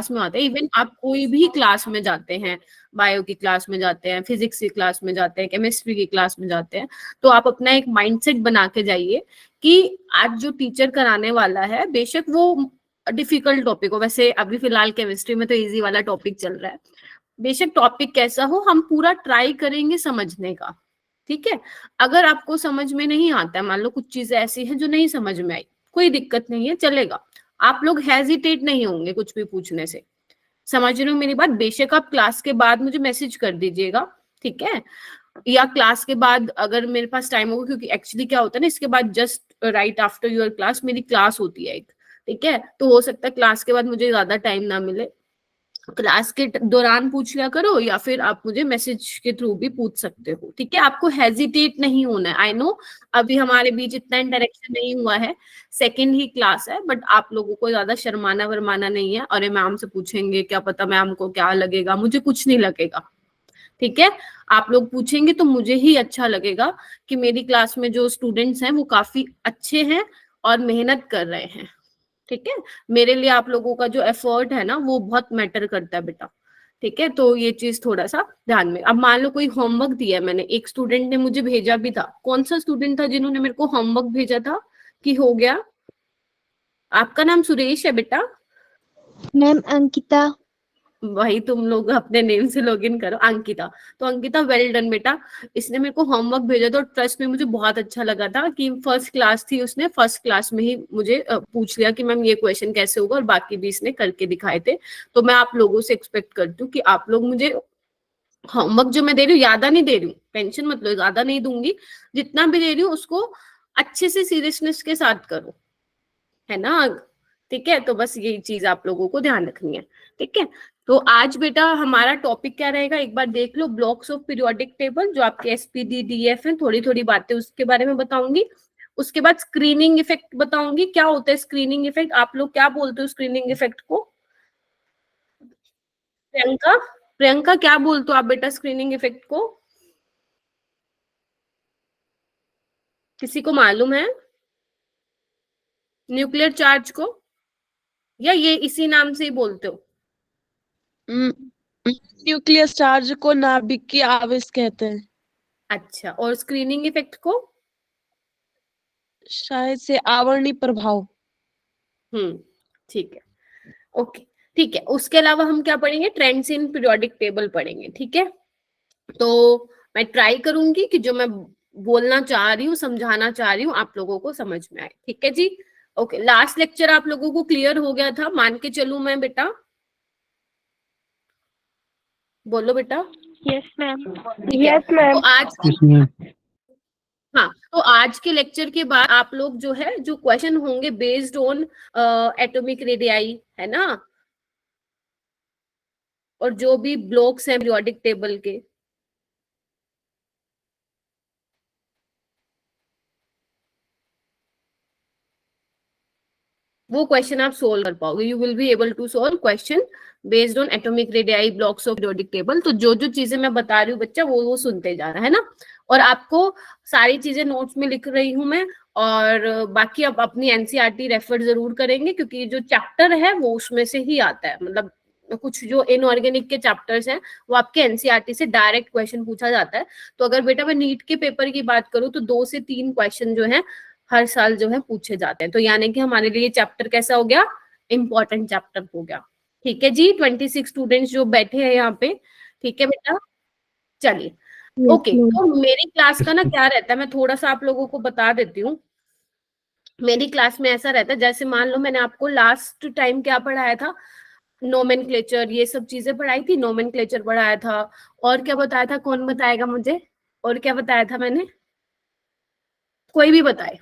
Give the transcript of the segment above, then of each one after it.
में आता है। इवन आप कोई भी क्लास में जाते हैं, बायो की क्लास में जाते हैं, फिजिक्स की क्लास में जाते हैं, केमिस्ट्री की क्लास में जाते हैं, तो आप अपना एक माइंडसेट बना के जाइए कि आज जो टीचर कराने वाला है, बेशक वो डिफिकल्ट टॉपिक हो, वैसे अभी फिलहाल केमिस्ट्री में तो इजी वाला टॉपिक चल रहा है, बेशक टॉपिक कैसा हो, हम पूरा ट्राई करेंगे समझने का। ठीक है, अगर आपको समझ में नहीं आता है, मान लो कुछ चीजें ऐसी हैं जो नहीं समझ में आई, कोई दिक्कत नहीं है, चलेगा। आप लोग हेजिटेट नहीं होंगे कुछ भी पूछने से, समझ रहे हो मेरी बात? बेशक आप क्लास के बाद मुझे मैसेज कर दीजिएगा, ठीक है, या क्लास के बाद अगर मेरे पास टाइम होगा, क्योंकि एक्चुअली क्या होता है ना, इसके बाद just right after your class मेरी क्लास होती है एक, ठीक है, तो हो सकता है क्लास के बाद मुझे ज्यादा टाइम ना मिले, क्लास के दौरान पूछ लिया करो, या फिर आप मुझे मैसेज के थ्रू भी पूछ सकते हो, ठीक है, आपको हेजिटेट नहीं होना है। आई नो अभी हमारे बीच इतना इंटरेक्शन नहीं हुआ है, सेकंड ही क्लास है, बट आप लोगों को ज्यादा शर्माना वरमाना नहीं है। अरे मैम से पूछेंगे, क्या पता मैम को क्या लगेगा, मुझे कुछ नहीं लगेगा, ठीक है, आप लोग पूछेंगे तो मुझे ही अच्छा लगेगा कि मेरी क्लास में जो स्टूडेंट्स हैं वो काफी अच्छे हैं और मेहनत कर रहे हैं, ठीक है, मेरे लिए आप लोगों का जो एफर्ट है ना वो बहुत मैटर करता है बेटा, ठीक है, तो ये चीज थोड़ा सा ध्यान में। अब मान लो कोई होमवर्क दिया है मैंने, एक स्टूडेंट ने मुझे भेजा भी था, कौन सा स्टूडेंट था जिन्होंने मेरे को होमवर्क भेजा था कि हो गया? आपका नाम सुरेश है बेटा? मैम अंकिता। वही, तुम लोग अपने नेम से लॉगिन करो, अंकिता। तो अंकिता वेल डन बेटा, इसने मेरे को होमवर्क भेजा था, और ट्रस्ट में मुझे बहुत अच्छा लगा था कि फर्स्ट क्लास थी, उसने फर्स्ट क्लास में ही मुझे पूछ लिया कि मैम ये क्वेश्चन कैसे होगा, और बाकी भी इसने करके दिखाए थे। तो मैं आप लोगों से एक्सपेक्ट करती हूँ कि आप लोग मुझे होमवर्क जो मैं दे रही हूँ, ज्यादा नहीं दे रही हूँ, टेंशन मत लो, ज्यादा नहीं दूंगी, जितना भी दे रही हूँ उसको अच्छे से सीरियसनेस के साथ करो, है ना? ठीक है, तो बस यही चीज आप लोगों को ध्यान रखनी है, ठीक है। तो आज बेटा हमारा टॉपिक क्या रहेगा, एक बार देख लो, ब्लॉक्स ऑफ पीरियोडिक टेबल, जो आपके एसपीडी डीएफ है, थोड़ी थोड़ी बातें उसके बारे में बताऊंगी। उसके बाद स्क्रीनिंग इफेक्ट बताऊंगी, क्या होता है स्क्रीनिंग इफेक्ट, आप लोग क्या बोलते हो स्क्रीनिंग इफेक्ट को? प्रियंका, प्रियंका क्या बोलते हो आप बेटा स्क्रीनिंग इफेक्ट को? किसी को मालूम है न्यूक्लियर चार्ज को, या ये इसी नाम से ही बोलते हो? न्यूक्लियस चार्ज को नाभिक की आवेश कहते हैं। अच्छा, और स्क्रीनिंग इफेक्ट को? शायद से आवरणी प्रभाव। ठीक है, ओके, ठीक है। उसके अलावा हम क्या पढ़ेंगे, ट्रेंड्स इन पीरियोडिक टेबल पढ़ेंगे, ठीक है। तो मैं ट्राई करूंगी कि जो मैं बोलना चाह रही हूँ, समझाना चाह रही हूँ, आप लोगों को समझ में आए, ठीक है जी। ओके, लास्ट लेक्चर आप लोगों को क्लियर हो गया था, मान के चलूं मैं बेटा? बोलो बेटा। Yes ma'am. ठीक है, तो आज हाँ, तो आज के लेक्चर के बाद आप लोग जो है, जो क्वेश्चन होंगे बेस्ड ऑन एटॉमिक रेडियाई, है ना, और जो भी ब्लॉक्स हैं पीरियोडिक टेबल के, वो क्वेश्चन आप सोल्व कर पाओगे, you will be able to solve question based on atomic radii, blocks of periodic table. तो जो जो चीजें मैं बता रही हूँ बच्चा, वो सुनते जा रहा है ना, और आपको सारी चीजें नोट्स में लिख रही हूँ मैं, और बाकी आप अपनी एनसीईआरटी रेफर जरूर करेंगे, क्योंकि जो चैप्टर है वो उसमें से ही आता है, मतलब कुछ जो इनऑर्गेनिक के चैप्टर्स हैं वो आपके एनसीईआरटी से डायरेक्ट क्वेश्चन पूछा जाता है। तो अगर बेटा मैं नीट के पेपर की बात करूँ तो 2 से 3 क्वेश्चन जो है हर साल जो है पूछे जाते हैं, तो यानी कि हमारे लिए चैप्टर कैसा हो गया, इंपॉर्टेंट चैप्टर हो गया, ठीक है जी। 26 स्टूडेंट्स जो बैठे हैं यहाँ पे, ठीक है बेटा, चलिए। ओके, तो मेरी क्लास का ना क्या रहता है, मैं थोड़ा सा आप लोगों को बता देती हूँ। मेरी क्लास में ऐसा रहता है, जैसे मान लो मैंने आपको लास्ट टाइम क्या पढ़ाया था, नोमेनक्लेचर, ये सब चीजें पढ़ाई थी, नोमेनक्लेचर पढ़ाया था, और क्या बताया था, कौन बताएगा मुझे, और क्या बताया था मैंने, कोई भी बताए,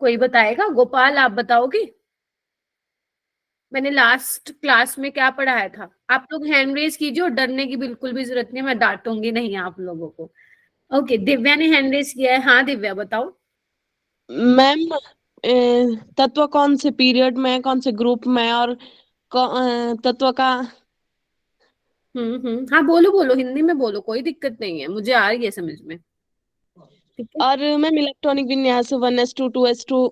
कोई बताएगा, गोपाल आप बताओगे मैंने लास्ट क्लास में क्या पढ़ाया था? आप लोग हैंड रेज कीजिए, और डरने की बिल्कुल भी जरूरत नहीं, मैं डांटूंगी नहीं आप लोगों को। ओके, दिव्या ने हैंड रेज किया है, हाँ दिव्या बताओ। मैम तत्व कौन से पीरियड में, कौन से ग्रुप में, और तत्व का। हाँ बोलो बोलो, हिंदी में बोलो, कोई दिक्कत नहीं है, मुझे आ रही है समझ में, ठीक है। और मैम इलेक्ट्रॉनिक विन्यास 1s2 2s2।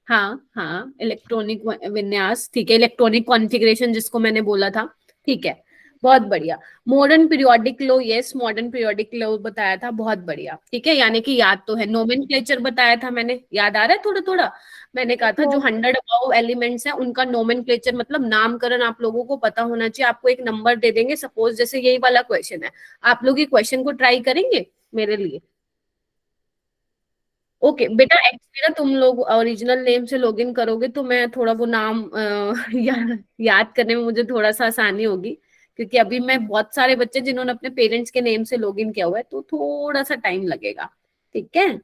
हाँ हाँ, इलेक्ट्रॉनिक विन्यास, ठीक है, इलेक्ट्रॉनिक कॉन्फ़िगरेशन जिसको मैंने बोला था, ठीक है, बहुत बढ़िया। Modern periodic law, yes, modern periodic law बताया था, बहुत बढ़िया, ठीक है, यानी कि याद तो है। नोमेनक्लेचर बताया था मैंने, याद आ रहा है थोड़ा थोड़ा। मैंने कहा था जो 100 अबव एलिमेंट्स हैं उनका नोमेनक्लेचर मतलब नामकरण आप लोगों को पता होना चाहिए। आपको एक नंबर दे देंगे, सपोज जैसे यही वाला क्वेश्चन है, आप लोग ये क्वेश्चन को ट्राई करेंगे मेरे लिए? ओके बेटा, एक्चुअली ना तुम लोग ओरिजिनल नेम से लॉगिन करोगे तो मैं थोड़ा वो नाम याद करने में मुझे थोड़ा सा आसानी होगी, क्योंकि अभी मैं बहुत सारे बच्चे जिन्होंने अपने पेरेंट्स के नेम से लॉगिन किया हुआ है तो थोड़ा सा टाइम लगेगा, ठीक है।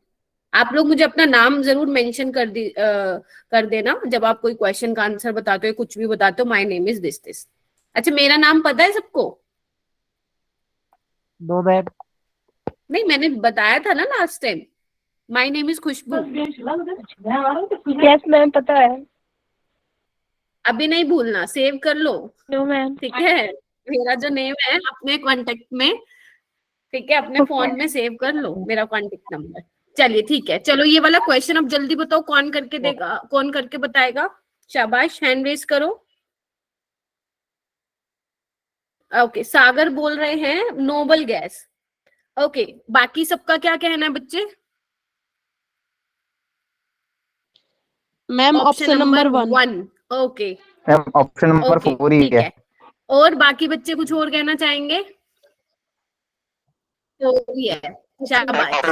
आप लोग मुझे अपना नाम जरूर मेंशन कर देना जब आप कोई क्वेश्चन का आंसर बताते हो, कुछ भी बताते हो, माय नेम इज दिस। अच्छा, मेरा नाम पता है सबको? No ma'am. नहीं, मैंने बताया था ना last time, my name is Khushbu. Yes ma'am, पता है। अभी नहीं भूलना, सेव कर लो, नो मैम। ठीक है। मेरा जो नेम है अपने कांटेक्ट में, ठीक है, अपने फोन में सेव कर लो मेरा कांटेक्ट नंबर। चलिए ठीक है, चलो ये वाला क्वेश्चन अब जल्दी बताओ, कौन करके देगा, कौन करके बताएगा? शाबाश, हैंड रेज करो। ओके, सागर बोल रहे हैं नोबल गैस। ओके, बाकी सबका क्या कहना है बच्चे? Ma'am option number 1। 1। Okay ma'am option number okay, 4 ही ठीक है। है। और बाकी बच्चे कुछ और कहना चाहेंगे? तो भी है, शाबाश।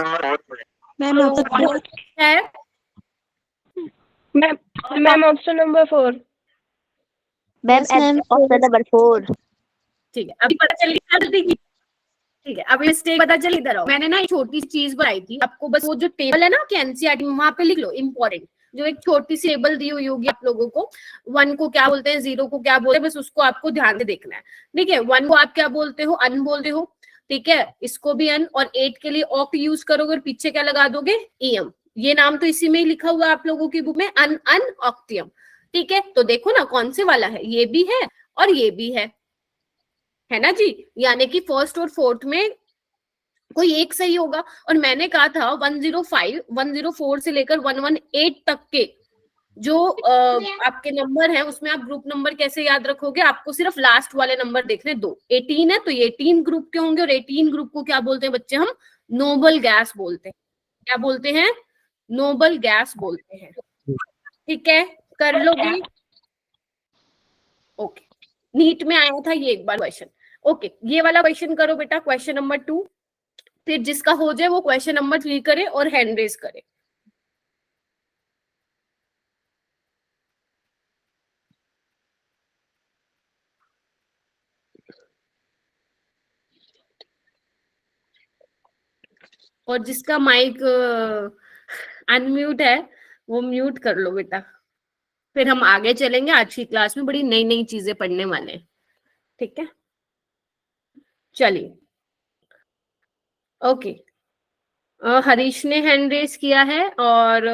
मैम ऑप्शन है ma'am ma'am option number 4। Ma'am Yes, ma'am. Option number 4। ठीक है, अभी पता चल गया गलती की। ठीक है, अभी मिस्टेक पता चली, इधर आओ। मैंने ना एक छोटी सी चीज बनाई थी आपको, बस वो जो टेबल है ना कि एनसीईआरटी में, वहां पे लिख लो इंपॉर्टेंट, जो एक छोटी सी टेबल दी हुई होगी आप लोगों को, 1 को क्या बोलते हैं, 0 को क्या बोलते हैं, बस उसको आपको ध्यान से देखना है, ठीक है। 1 को आप क्या बोलते हो? अन बोलते हो, ठीक है, इसको भी अन। और 8 के लिए ऑक्ट यूज करोगे और पीछे क्या लगा दोगे? ईएम। ये नाम तो इसी में ही लिखा हुआ है आप लोगों की बुक में, अन अन ऑक्टियम, ठीक है। तो देखो ना कौन से वाला है, ये भी है और ये भी है ना जी, यानी कि फर्स्ट और फोर्थ में कोई एक सही होगा। और मैंने कहा था 105 104 से लेकर 118 तक के जो आपके नंबर हैं उसमें आप ग्रुप नंबर कैसे याद रखोगे? आपको सिर्फ लास्ट वाले नंबर देखने दो। 18 है तो ये 18 ग्रुप के होंगे, और 18 ग्रुप को क्या बोलते हैं बच्चे? हम नोबल गैस बोलते हैं। क्या बोलते हैं? नोबल गैस बोलते हैं, ठीक है। कर लोगे? ओके, नीट में आया था ये एक बार क्वेश्चन। ओके, ये वाला क्वेश्चन करो बेटा, क्वेश्चन नंबर 2। फिर जिसका हो जाए वो क्वेश्चन नंबर 3 करे और हैंड रेज करे। और जिसका माइक अनम्यूट है वो म्यूट कर लो बेटा। फिर हम आगे चलेंगे, आज की क्लास में बड़ी नई नई चीजें पढ़ने वाले हैं, ठीक है। चलिए, ओके, हरीश ने हैंड रेज किया है, और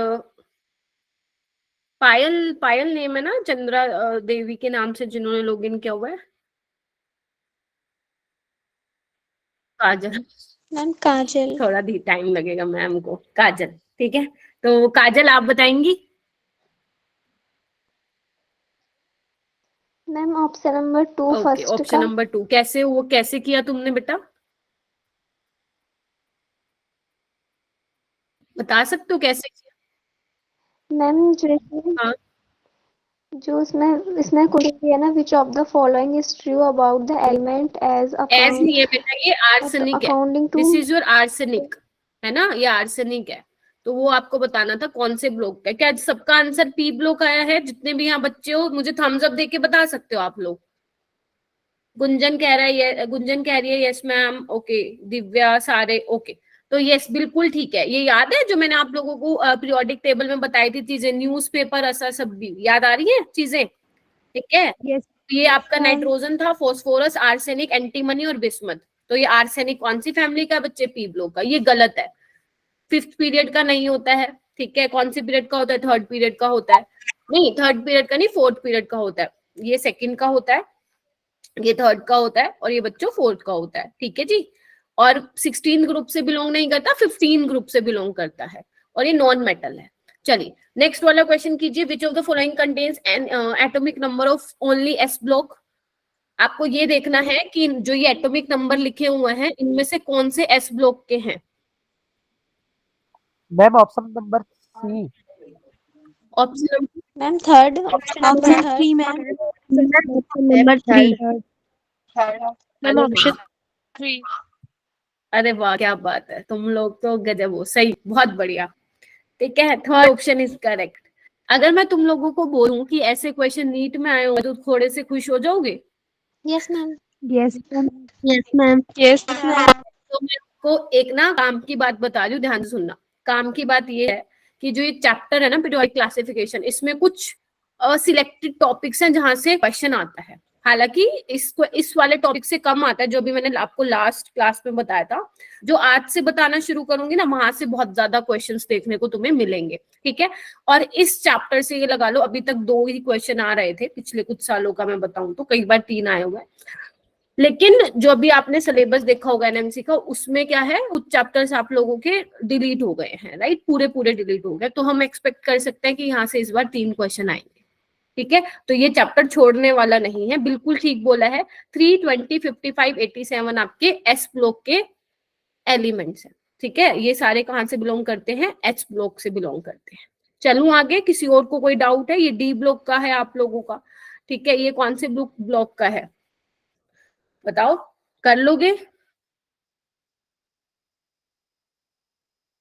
पायल, पायल नेम है ना चंद्रा देवी के नाम से जिन्होंने लॉगिन किया हुआ है। काजल, मैम काजल। थोड़ा दी टाइम लगेगा मैम को। काजल, ठीक है, तो काजल आप बताएंगी? Ma'am option number 2 okay, first option का। नंबर 2 कैसे, वो कैसे किया तुमने बेटा, बता सकते हो कैसे किया? मैम जो इसमें हाँ, जो इसमें इसमें क्वेश्चन दिया ना, which of the following is true about the element as as नहीं है बेटा, ये आर्सेनिक है, according to. This is your arsenic, है ना, ये आर्सेनिक है। तो वो आपको बताना था कौन से ब्लॉक का। क्या सबका आंसर पी ब्लॉक आया है? जितने भी यहाँ बच्चे हो मुझे थम्स अप देके बता सकते हो आप लोग। गुंजन कह रहा है ये, गुंजन कह रही है यस मैम, ओके। दिव्या, सारे ओके, तो यस बिल्कुल ठीक है। ये याद है जो मैंने आप लोगों को पीरियोडिक टेबल में बताई थी चीजें, न्यूज़पेपर असर सब भी याद आ रही है चीजें, ठीक है। यस ये आपका मैम। नाइट्रोजन था, फास्फोरस, आर्सेनिक, एंटीमनी और बिस्मथ। तो ये आर्सेनिक कौन सी फैमिली का बच्चे? पी ब्लॉक का। ये गलत है, 5th पीरियड का नहीं होता है, ठीक है। कौन से पीरियड का होता है? 3rd पीरियड का होता है। नहीं, 3rd पीरियड का नहीं, 4th पीरियड का होता है। ये 2nd का होता है, ये 3rd का होता है, और ये बच्चों 4th का होता है, ठीक है जी। और 16 ग्रुप से बिलोंग नहीं करता, 15 ग्रुप से बिलोंग करता है, और ये नॉन मेटल है। चलिए नेक्स्ट वाला क्वेश्चन कीजिए, विच of the following contains an atomic number of only S block. आपको ये देखना है कि जो ये एटॉमिक नंबर लिखे हुए हैं इनमें से कौन से एस ब्लॉक के हैं। Ma'am option number C. Option ma'am third, option number option 3 ma'am. Number 3। Ma'am option 3। अरे वाह क्या बात है, तुम लोग तो गजब हो, सही, बहुत बढ़िया। ठीक है, थर्ड ऑप्शन इज करेक्ट। अगर मैं तुम लोगों को बोलूं कि ऐसे क्वेश्चन नीट में आए हो तो थोड़े से खुश हो जाओगे। Yes ma'am. Yes ma'am. Yes ma'am. Yes ma'am. तो मैं आपको एक ना काम की बात बता रही हूँ, ध्यान से सुनना। काम की बात ये है कि जो ये चैप्टर है ना पीरियोडिक क्लासिफिकेशन, इसमें कुछ सिलेक्टेड टॉपिक्स हैं जहां से क्वेश्चन आता है। हालांकि इसको इस वाले टॉपिक से कम आता है, जो भी मैंने आपको लास्ट क्लास में बताया था। जो आज से बताना शुरू करूंगी ना, वहां से बहुत ज्यादा क्वेश्चंस देखने को तुम्हें मिलेंगे। ठीक है, और इस चैप्टर से ये लगा लो अभी तक 2 ही क्वेश्चन आ रहे थे, पिछले कुछ सालों का मैं बताऊं तो कई बार 3 आए हुए हैं। लेकिन जो अभी आपने सिलेबस देखा होगा एनएमसी का, उसमें क्या है, कुछ चैप्टर्स आप लोगों के डिलीट हो गए हैं, राइट, पूरे डिलीट हो गए। तो हम एक्सपेक्ट कर सकते हैं कि यहाँ से इस बार 3 क्वेश्चन आएंगे। ठीक है, तो ये चैप्टर छोड़ने वाला नहीं है, बिल्कुल ठीक बोला है। 3, 20, 55, 87 आपके एस ब्लॉक के एलिमेंट्स हैं। ठीक है, ये सारे कहाँ से बिलोंग करते हैं, एच ब्लॉक से बिलोंग करते हैं। चलूं आगे, किसी और को कोई डाउट है? ये डी ब्लॉक का है आप लोगों का। ठीक है, ये कौन से ब्लॉक का है बताओ, कर लोगे?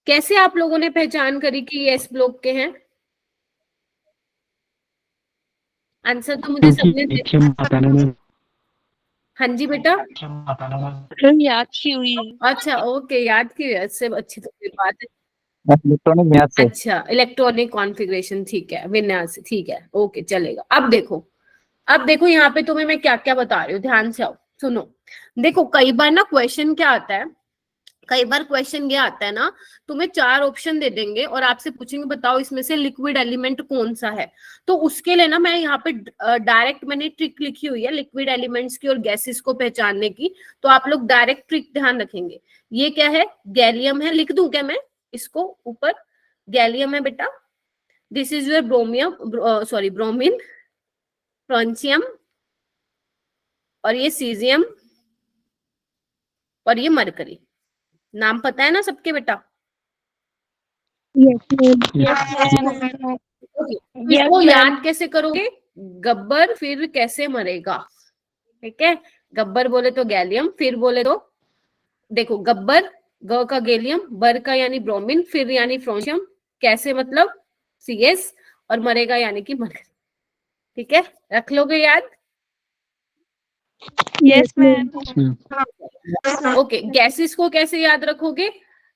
कैसे आप लोगों ने पहचान करी कि ये एस ब्लॉक के हैं? आंसर तो मुझे सबने दे। हाँ जी बेटा। मैम याद की हुई है। अच्छा ओके, याद की वजह से अच्छी तो कोई बात है। इलेक्ट्रॉनिक मैथ से। अच्छा, इलेक्ट्रॉनिक कॉन्फ़िगरेशन, ठीक है, विन्यास, ठीक है, ओके चलेगा। अब देखो यहाँ पे तुम्हें मैं क्या क्या बता रही हूँ, ध्यान से आओ सुनो। देखो कई बार ना क्वेश्चन क्या आता है, कई बार क्वेश्चन ये आता है ना, तुम्हें 4 ऑप्शन दे देंगे और आपसे पूछेंगे बताओ इसमें से लिक्विड एलिमेंट कौन सा है। तो उसके लिए ना मैं यहाँ पे डायरेक्ट मैंने ट्रिक लिखी हुई है लिक्विड एलिमेंट्स की और गैसेस को पहचानने की। तो आप लोग डायरेक्ट ट्रिक ध्यान रखेंगे। ये क्या है, गैलियम है, लिख दूं क्या मैं इसको ऊपर? गैलियम है बेटा, this is your ब्रोमियम, sorry bromine, francium, और ये सीजियम, और ये मरकरी। नाम पता है ना सबके बेटा? इसको याद कैसे करोगे? गब्बर फिर कैसे मरेगा। ठीक है, गब्बर बोले तो गैलियम, फिर बोले तो देखो गब्बर, ग का गैलियम, बर का यानी ब्रोमीन, फिर यानी फ्रांसियम, कैसे मतलब CS, और मरेगा यानी कि मरकरी। ठीक है, रख लोगे याद? Yes ma'am. ओके, गैसेस को कैसे याद रखोगे?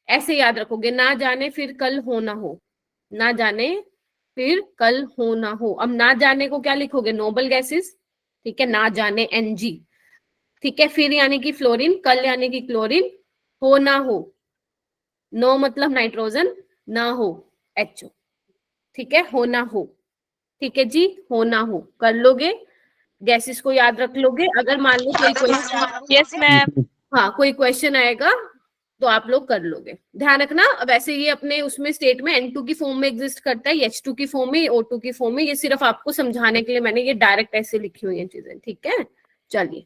ऐसे याद रखोगे, ना जाने फिर कल हो ना हो, ना जाने फिर कल हो ना हो। अब ना जाने को क्या लिखोगे, नोबल गैसेस। ठीक है, ना जाने NG। ठीक है, फिर यानी कि फ्लोरीन, कल यानी कि क्लोरीन, हो ना हो, नो मतलब नाइट्रोजन, ना हो HO। ठीक है, हो ना हो। ठीक है जी, हो ना हो कर लोगे, गैसेस को याद रख लोगे। अगर मान लो कोई क्वेश्चन, यस मैम। हाँ कोई क्वेश्चन आएगा तो आप लोग कर लोगे। ध्यान रखना, वैसे ये अपने उसमें स्टेट में N2 की फॉर्म में एग्जिस्ट करता है, H2 की फॉर्म में, O2 की फॉर्म में। ये सिर्फ आपको समझाने के लिए मैंने ये डायरेक्ट ऐसे लिखी हुई है चीजें। ठीक है, चलिए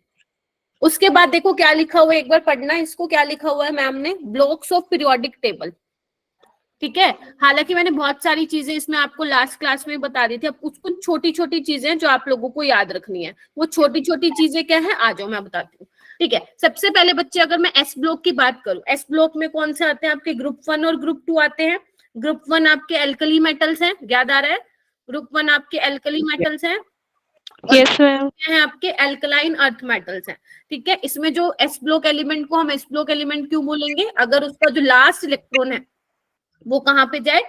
उसके बाद देखो क्या लिखा हुआ है, एक बार पढ़ना इसको। क्या लिखा हुआ है मैम ने, ब्लॉक्स ऑफ पीरियोडिक टेबल। ठीक है, हालांकि मैंने बहुत सारी चीजें इसमें आपको लास्ट क्लास में बता दी थी। अब कुछ छोटी छोटी चीजें जो आप लोगों को याद रखनी है, वो छोटी छोटी चीजें क्या है, आ जाओ मैं बताती हूँ। ठीक है, सबसे पहले बच्चे अगर मैं एस ब्लॉक की बात करूं, एस ब्लॉक में कौन से आते हैं आपके, ग्रुप 1 और ग्रुप 2 आते हैं। ग्रुप 1 आपके एल्कली मेटल्स हैं, याद आ रहा है? ग्रुप 1 आपके एल्कली मेटल्स हैं, यस मैम। हैं आपके एल्कलाइन अर्थ मेटल्स हैं। ठीक है, इसमें जो एस ब्लॉक एलिमेंट को हम एस ब्लॉक एलिमेंट क्यों बोलेंगे, अगर उसका जो लास्ट इलेक्ट्रॉन है वो कहाँ पे जाए,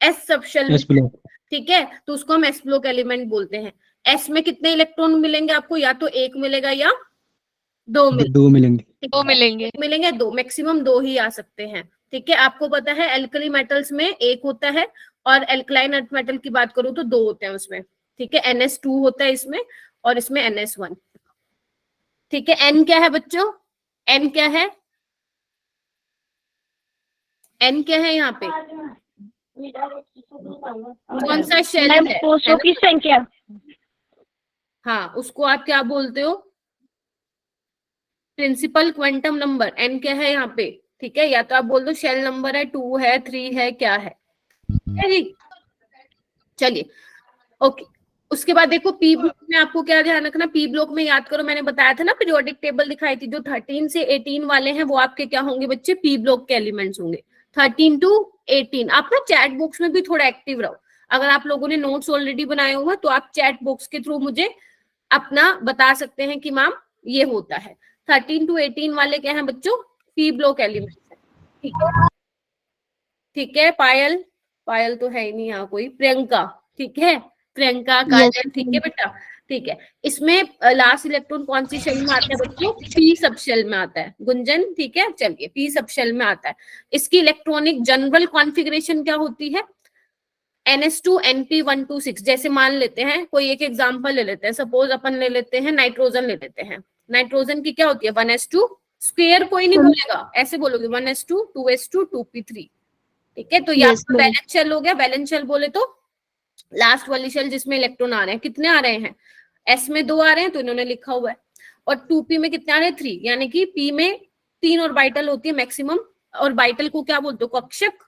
एस सबशेल में। ठीक है, तो उसको हम एस ब्लॉक एलिमेंट बोलते हैं। एस में कितने इलेक्ट्रॉन मिलेंगे आपको, या तो 1 मिलेगा या 2 मिलेंगे। 2 मिलेंगे। मिलेंगे 2, मैक्सिमम 2 ही आ सकते हैं। ठीक है, आपको पता है एल्कली मेटल्स में 1 होता है, और एल्कलाइन अर्थ मेटल की बात करूं तो 2 होते हैं उसमें। ठीक है, NS2 होता है इसमें, और इसमें NS1। ठीक है, N क्या है बच्चों, N क्या है, N क्या है यहाँ पे, कौन सा शेल है कोषों ना? की संख्या। हाँ, उसको आप क्या बोलते हो? Principal quantum number. एन क्या है यहाँ पे? ठीक है, या तो आप बोल दो शेल नंबर है, 2 है, 3 है, क्या है? ठीक, चलिए, ओके। उसके बाद देखो पी ब्लॉक में आपको क्या ध्यान रखना, पी ब्लॉक में याद करो, मैंने बताया था ना, पीरियोडिक टेबल दिखाई थी, जो 13 से 18 वाले हैं वो आपके क्या होंगे बच्चे? पी ब्लॉक के एलिमेंट्स होंगे, 13 to 18। आप ना चैट बॉक्स में भी थोड़ा एक्टिव रहो। अगर आप लोगों ने नोट्स ऑलरेडी बनाए हुए तो आप चैट बॉक्स के थ्रू मुझे अपना बता सकते हैं कि मैम ये होता है। 13 to 18 वाले क्या है बच्चों? पी ब्लॉक एलिमेंट्स है। ठीक है, ठीक है। पायल, पायल तो है ही नहीं यहाँ कोई। प्रियंका, ठीक है, प्रियंका, काजल, ठीक है बेटा, ठीक है। इसमें लास्ट इलेक्ट्रॉन कौन सी शेल में आता है बच्चों? पी सब शेल में आता है। गुंजन, ठीक है, चलिए, पी सब शेल में आता है। इसकी इलेक्ट्रॉनिक जनरल कॉन्फ़िगरेशन क्या होती है? NS2 NP126। जैसे मान लेते हैं, कोई एक एग्जांपल ले लेते हैं, सपोज अपन ले लेते हैं नाइट्रोजन ले लेते हैं। नाइट्रोजन की क्या होती है? 1s2 स्क्वायर, कोई नहीं बोलेगा, ऐसे बोलोगे 1s2 2s2 2p3। ठीक है, तो या तो बैलेंस शेल हो गया, बैलेंस शेल बोले तो लास्ट वाली शेल जिसमें इलेक्ट्रॉन आ रहे हैं, कितने आ रहे हैं? S में 2 आ रहे हैं तो इन्होंने लिखा हुआ है, और 2p में कितने आ रहे हैं? 3, यानी कि p में 3 ऑर्बिटल होती है मैक्सिमम। ऑर्बिटल को क्या बोलते हो? कक्षक।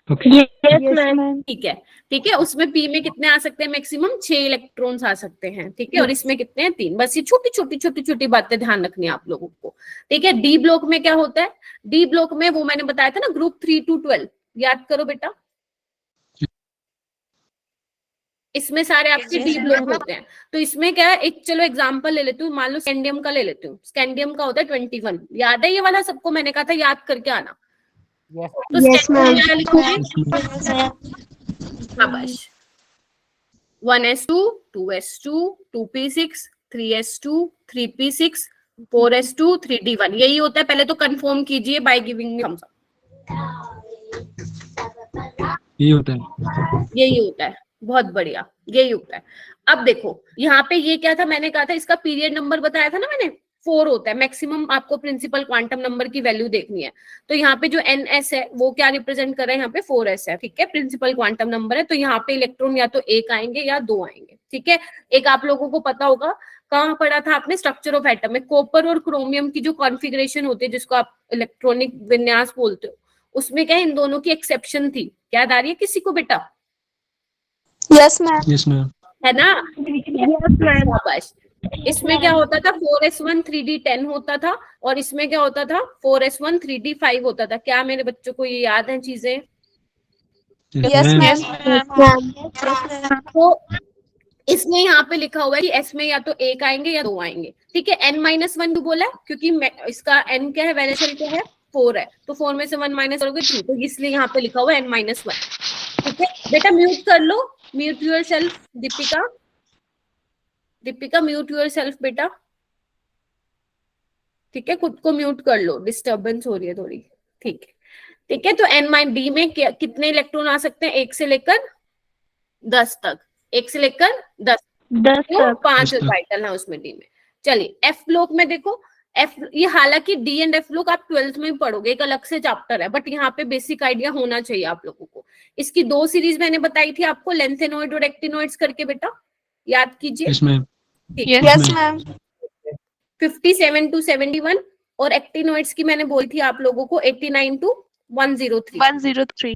ठीक है, ठीक है। उसमें p में कितने आ सकते हैं? मैक्सिमम 6 इलेक्ट्रॉन्स आ सकते हैं। ठीक है, और इसमें कितने हैं? 3। बस ये छोटी छोटी छोटी छोटी बातें ध्यान रखनी है आप लोगों को। ठीक है, डी ब्लॉक में क्या होता है? डी ब्लॉक में वो मैंने बताया था ना, ग्रुप 3 to 12, याद करो बेटा। इसमें सारे आपके डी ब्लॉक होते हैं। तो इसमें क्या है, एक चलो एग्जांपल ले लेती हूँ, मान लो स्कैंडियम का ले लेती हूँ। स्कैंडियम का होता है 21, याद है ये वाला सबको? मैंने कहा था याद करके आना। तो स्कैंडियम क्या लिखोगे? शाबाश। 1s2 2s2 2p6 3s2 3p6 4s2 3d1, यही होता है। पहले तो कंफर्म कीजिए बाय गिविंग थम्स अप। यही होता है, यही होता है, बहुत बढ़िया, यही होता है। अब देखो यहाँ पे ये क्या था, मैंने कहा था इसका पीरियड नंबर बताया था ना मैंने, 4 होता है मैक्सिमम। आपको प्रिंसिपल क्वांटम नंबर की वैल्यू देखनी है, तो यहाँ पे जो NS है वो क्या रिप्रेजेंट कर रहा है? यहाँ पे 4s है। ठीक है, प्रिंसिपल क्वांटम नंबर है, तो यहाँ पे इलेक्ट्रॉन या तो 1 आएंगे या 2 आएंगे। ठीक है, एक आप लोगों को पता होगा, कहाँ पढ़ा था आपने? स्ट्रक्चर ऑफ एटम में कॉपर और क्रोमियम की जो कॉन्फ़िगरेशन होती है, जिसको आप इलेक्ट्रॉनिक विन्यास बोलते हो, उसमें क्या इन दोनों की एक्सेप्शन थी। याद आ रही है किसी को बेटा? Yes ma'am. Yes ma'am. है ना? शाबाश। इसमें क्या होता था? 4s1 3d10 होता था, और इसमें क्या होता था? 4s1 3d5 होता था। क्या मेरे बच्चों को ये याद है चीजें? Yes ma'am. तो इसमें यहाँ पे लिखा हुआ है कि S में या तो 1 आएंगे या 2 आएंगे। ठीक है, n-1 बोला है क्योंकि इसका n क्या है? वैलेंस शेल क्या है? 4 है, तो 4 में से 1 माइनस करोगे 3, तो इसलिए यहाँ पे लिखा हुआ है n-1। ठीक है बेटा, म्यूट कर लो, mute yourself. Deepika, Deepika mute yourself बेटा। ठीक है, खुद को म्यूट कर लो, डिस्टर्बेंस हो रही है थोड़ी। ठीक है, ठीक है। तो n-d में कितने इलेक्ट्रॉन आ सकते हैं? 1 से लेकर 10 तक, 1 से लेकर 10 तक, 5 ऑर्बिटल है उसमें डी में। चलिए, एफ ब्लॉक में देखो, एफ, ये हालांकि डी एंड एफ ब्लॉक आप 12th में ही पढ़ोगे, एक अलग से चैप्टर है, बट यहाँ पे बेसिक आइडिया होना चाहिए आप लोगों को। इसकी 2 सीरीज मैंने बताई थी आपको, लेंथेनॉइड और एक्टिनॉइड्स करके, बेटा याद कीजिए। Yes ma'am. Yes ma'am. 57 to 71, और एक्टिनॉइड्स की मैंने बोली थी आप लोगों को 89 to 103। 103।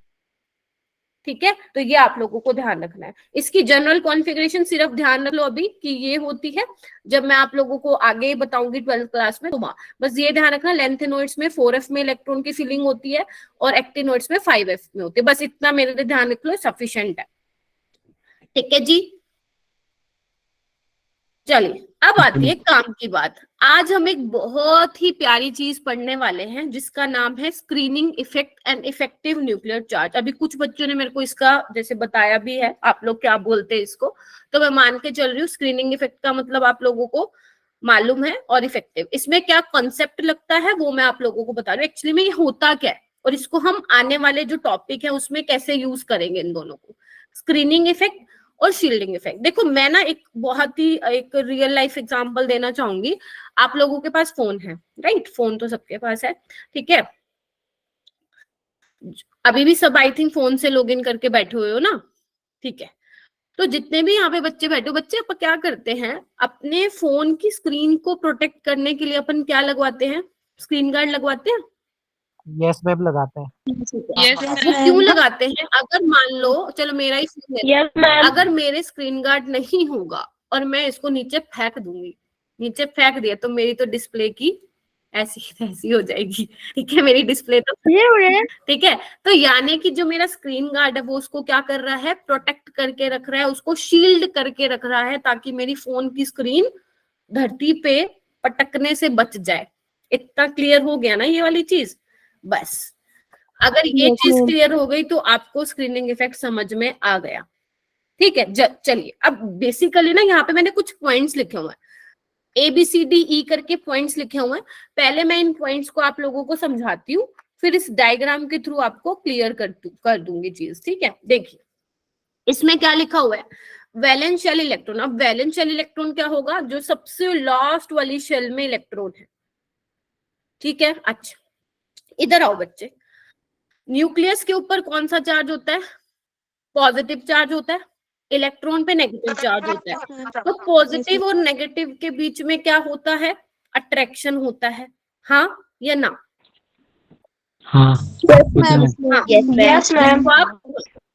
ठीक है, तो ये आप लोगों को ध्यान रखना है। इसकी जनरल कॉन्फ़िगरेशन सिर्फ ध्यान रख लो अभी कि ये होती है, जब मैं आप लोगों को आगे बताऊंगी 12th क्लास में, तो बस ये ध्यान रखना, लेंथेनॉइड्स में 4f में इलेक्ट्रॉन की फिलिंग होती है और एक्टिनॉइड्स में 5f में होती है। बस इतना मेरे लिए ध्यान रख लो, सफिशिएंट है। ठीक है जी, चलिए अब आती है काम की बात। आज हम एक बहुत ही प्यारी चीज पढ़ने वाले हैं जिसका नाम है screening effect and effective nuclear charge. अभी कुछ बच्चों ने मेरे को इसका जैसे बताया भी है, आप लोग क्या बोलते हैं इसको, तो मैं मान के चल रही हूँ स्क्रीनिंग इफेक्ट का मतलब आप लोगों को मालूम है, और इफेक्टिव इसमें क्या कॉन्सेप्ट लगता है वो मैं आप लोगों को बता रही हूँ। एक्चुअली में ये होता क्या है और इसको हम आने वाले जो टॉपिक है उसमें कैसे यूज करेंगे इन दोनों को, स्क्रीनिंग इफेक्ट और शील्डिंग इफेक्ट। देखो मैं ना एक बहुत ही एक रियल लाइफ एग्जांपल देना चाहूंगी। आप लोगों के पास फोन है, राइट? फोन तो सबके पास है, ठीक है। अभी भी सब आई थिंक फोन से लॉगिन करके बैठे हुए हो ना, ठीक है। तो जितने भी यहाँ पे बच्चे बैठे हो, बच्चे अपन क्या करते हैं, अपने फोन की स्क्रीन को प्रोटेक्ट करने के लिए अपन क्या लगवाते हैं, स्क्रीन गार्ड लगवाते हैं। यस मैम लगाते हैं। Yes, वो क्यों लगाते हैं? अगर मान लो, चलो मेरा ही फोन है, Yes, ma'am. अगर मेरे स्क्रीन गार्ड नहीं होगा और मैं इसको नीचे फेंक दूंगी, नीचे फेंक दिया, तो मेरी तो डिस्प्ले की ऐसी ऐसी हो जाएगी, ठीक है, मेरी डिस्प्ले तो, ठीक है। तो यानी कि जो मेरा स्क्रीन गार्ड है वो उसको क्या कर रहा है, प्रोटेक्ट करके रख रहा है, उसको शील्ड करके रख रहा है, ताकि मेरी फोन की स्क्रीन धरती पे पटकने से बच जाए। इतना क्लियर हो गया ना ये वाली चीज? बस अगर ये चीज क्लियर हो गई तो आपको स्क्रीनिंग इफेक्ट समझ में आ गया, ठीक है। चलिए, अब बेसिकली ना यहाँ पे मैंने कुछ पॉइंट्स लिखे हुए हैं, ABCDE करके पॉइंट्स लिखे हुए हैं। पहले मैं इन पॉइंट्स को आप लोगों को समझाती हूँ, फिर इस डायग्राम के थ्रू आपको क्लियर कर दूंगी चीज, ठीक है। देखिए इसमें क्या लिखा हुआ है, वैलेंस शेल इलेक्ट्रॉन। अब वैलेंस शेल इलेक्ट्रॉन क्या होगा, जो सबसे लास्ट वाली शेल में इलेक्ट्रॉन है, ठीक है। अच्छा, इधर आओ बच्चे, न्यूक्लियस के ऊपर कौन सा चार्ज होता है, पॉजिटिव चार्ज होता है, इलेक्ट्रॉन पे नेगेटिव चार्ज होता है। तो पॉजिटिव और नेगेटिव के बीच में क्या होता है, अट्रैक्शन होता है, हाँ या ना? हाँ Yes, ma'am.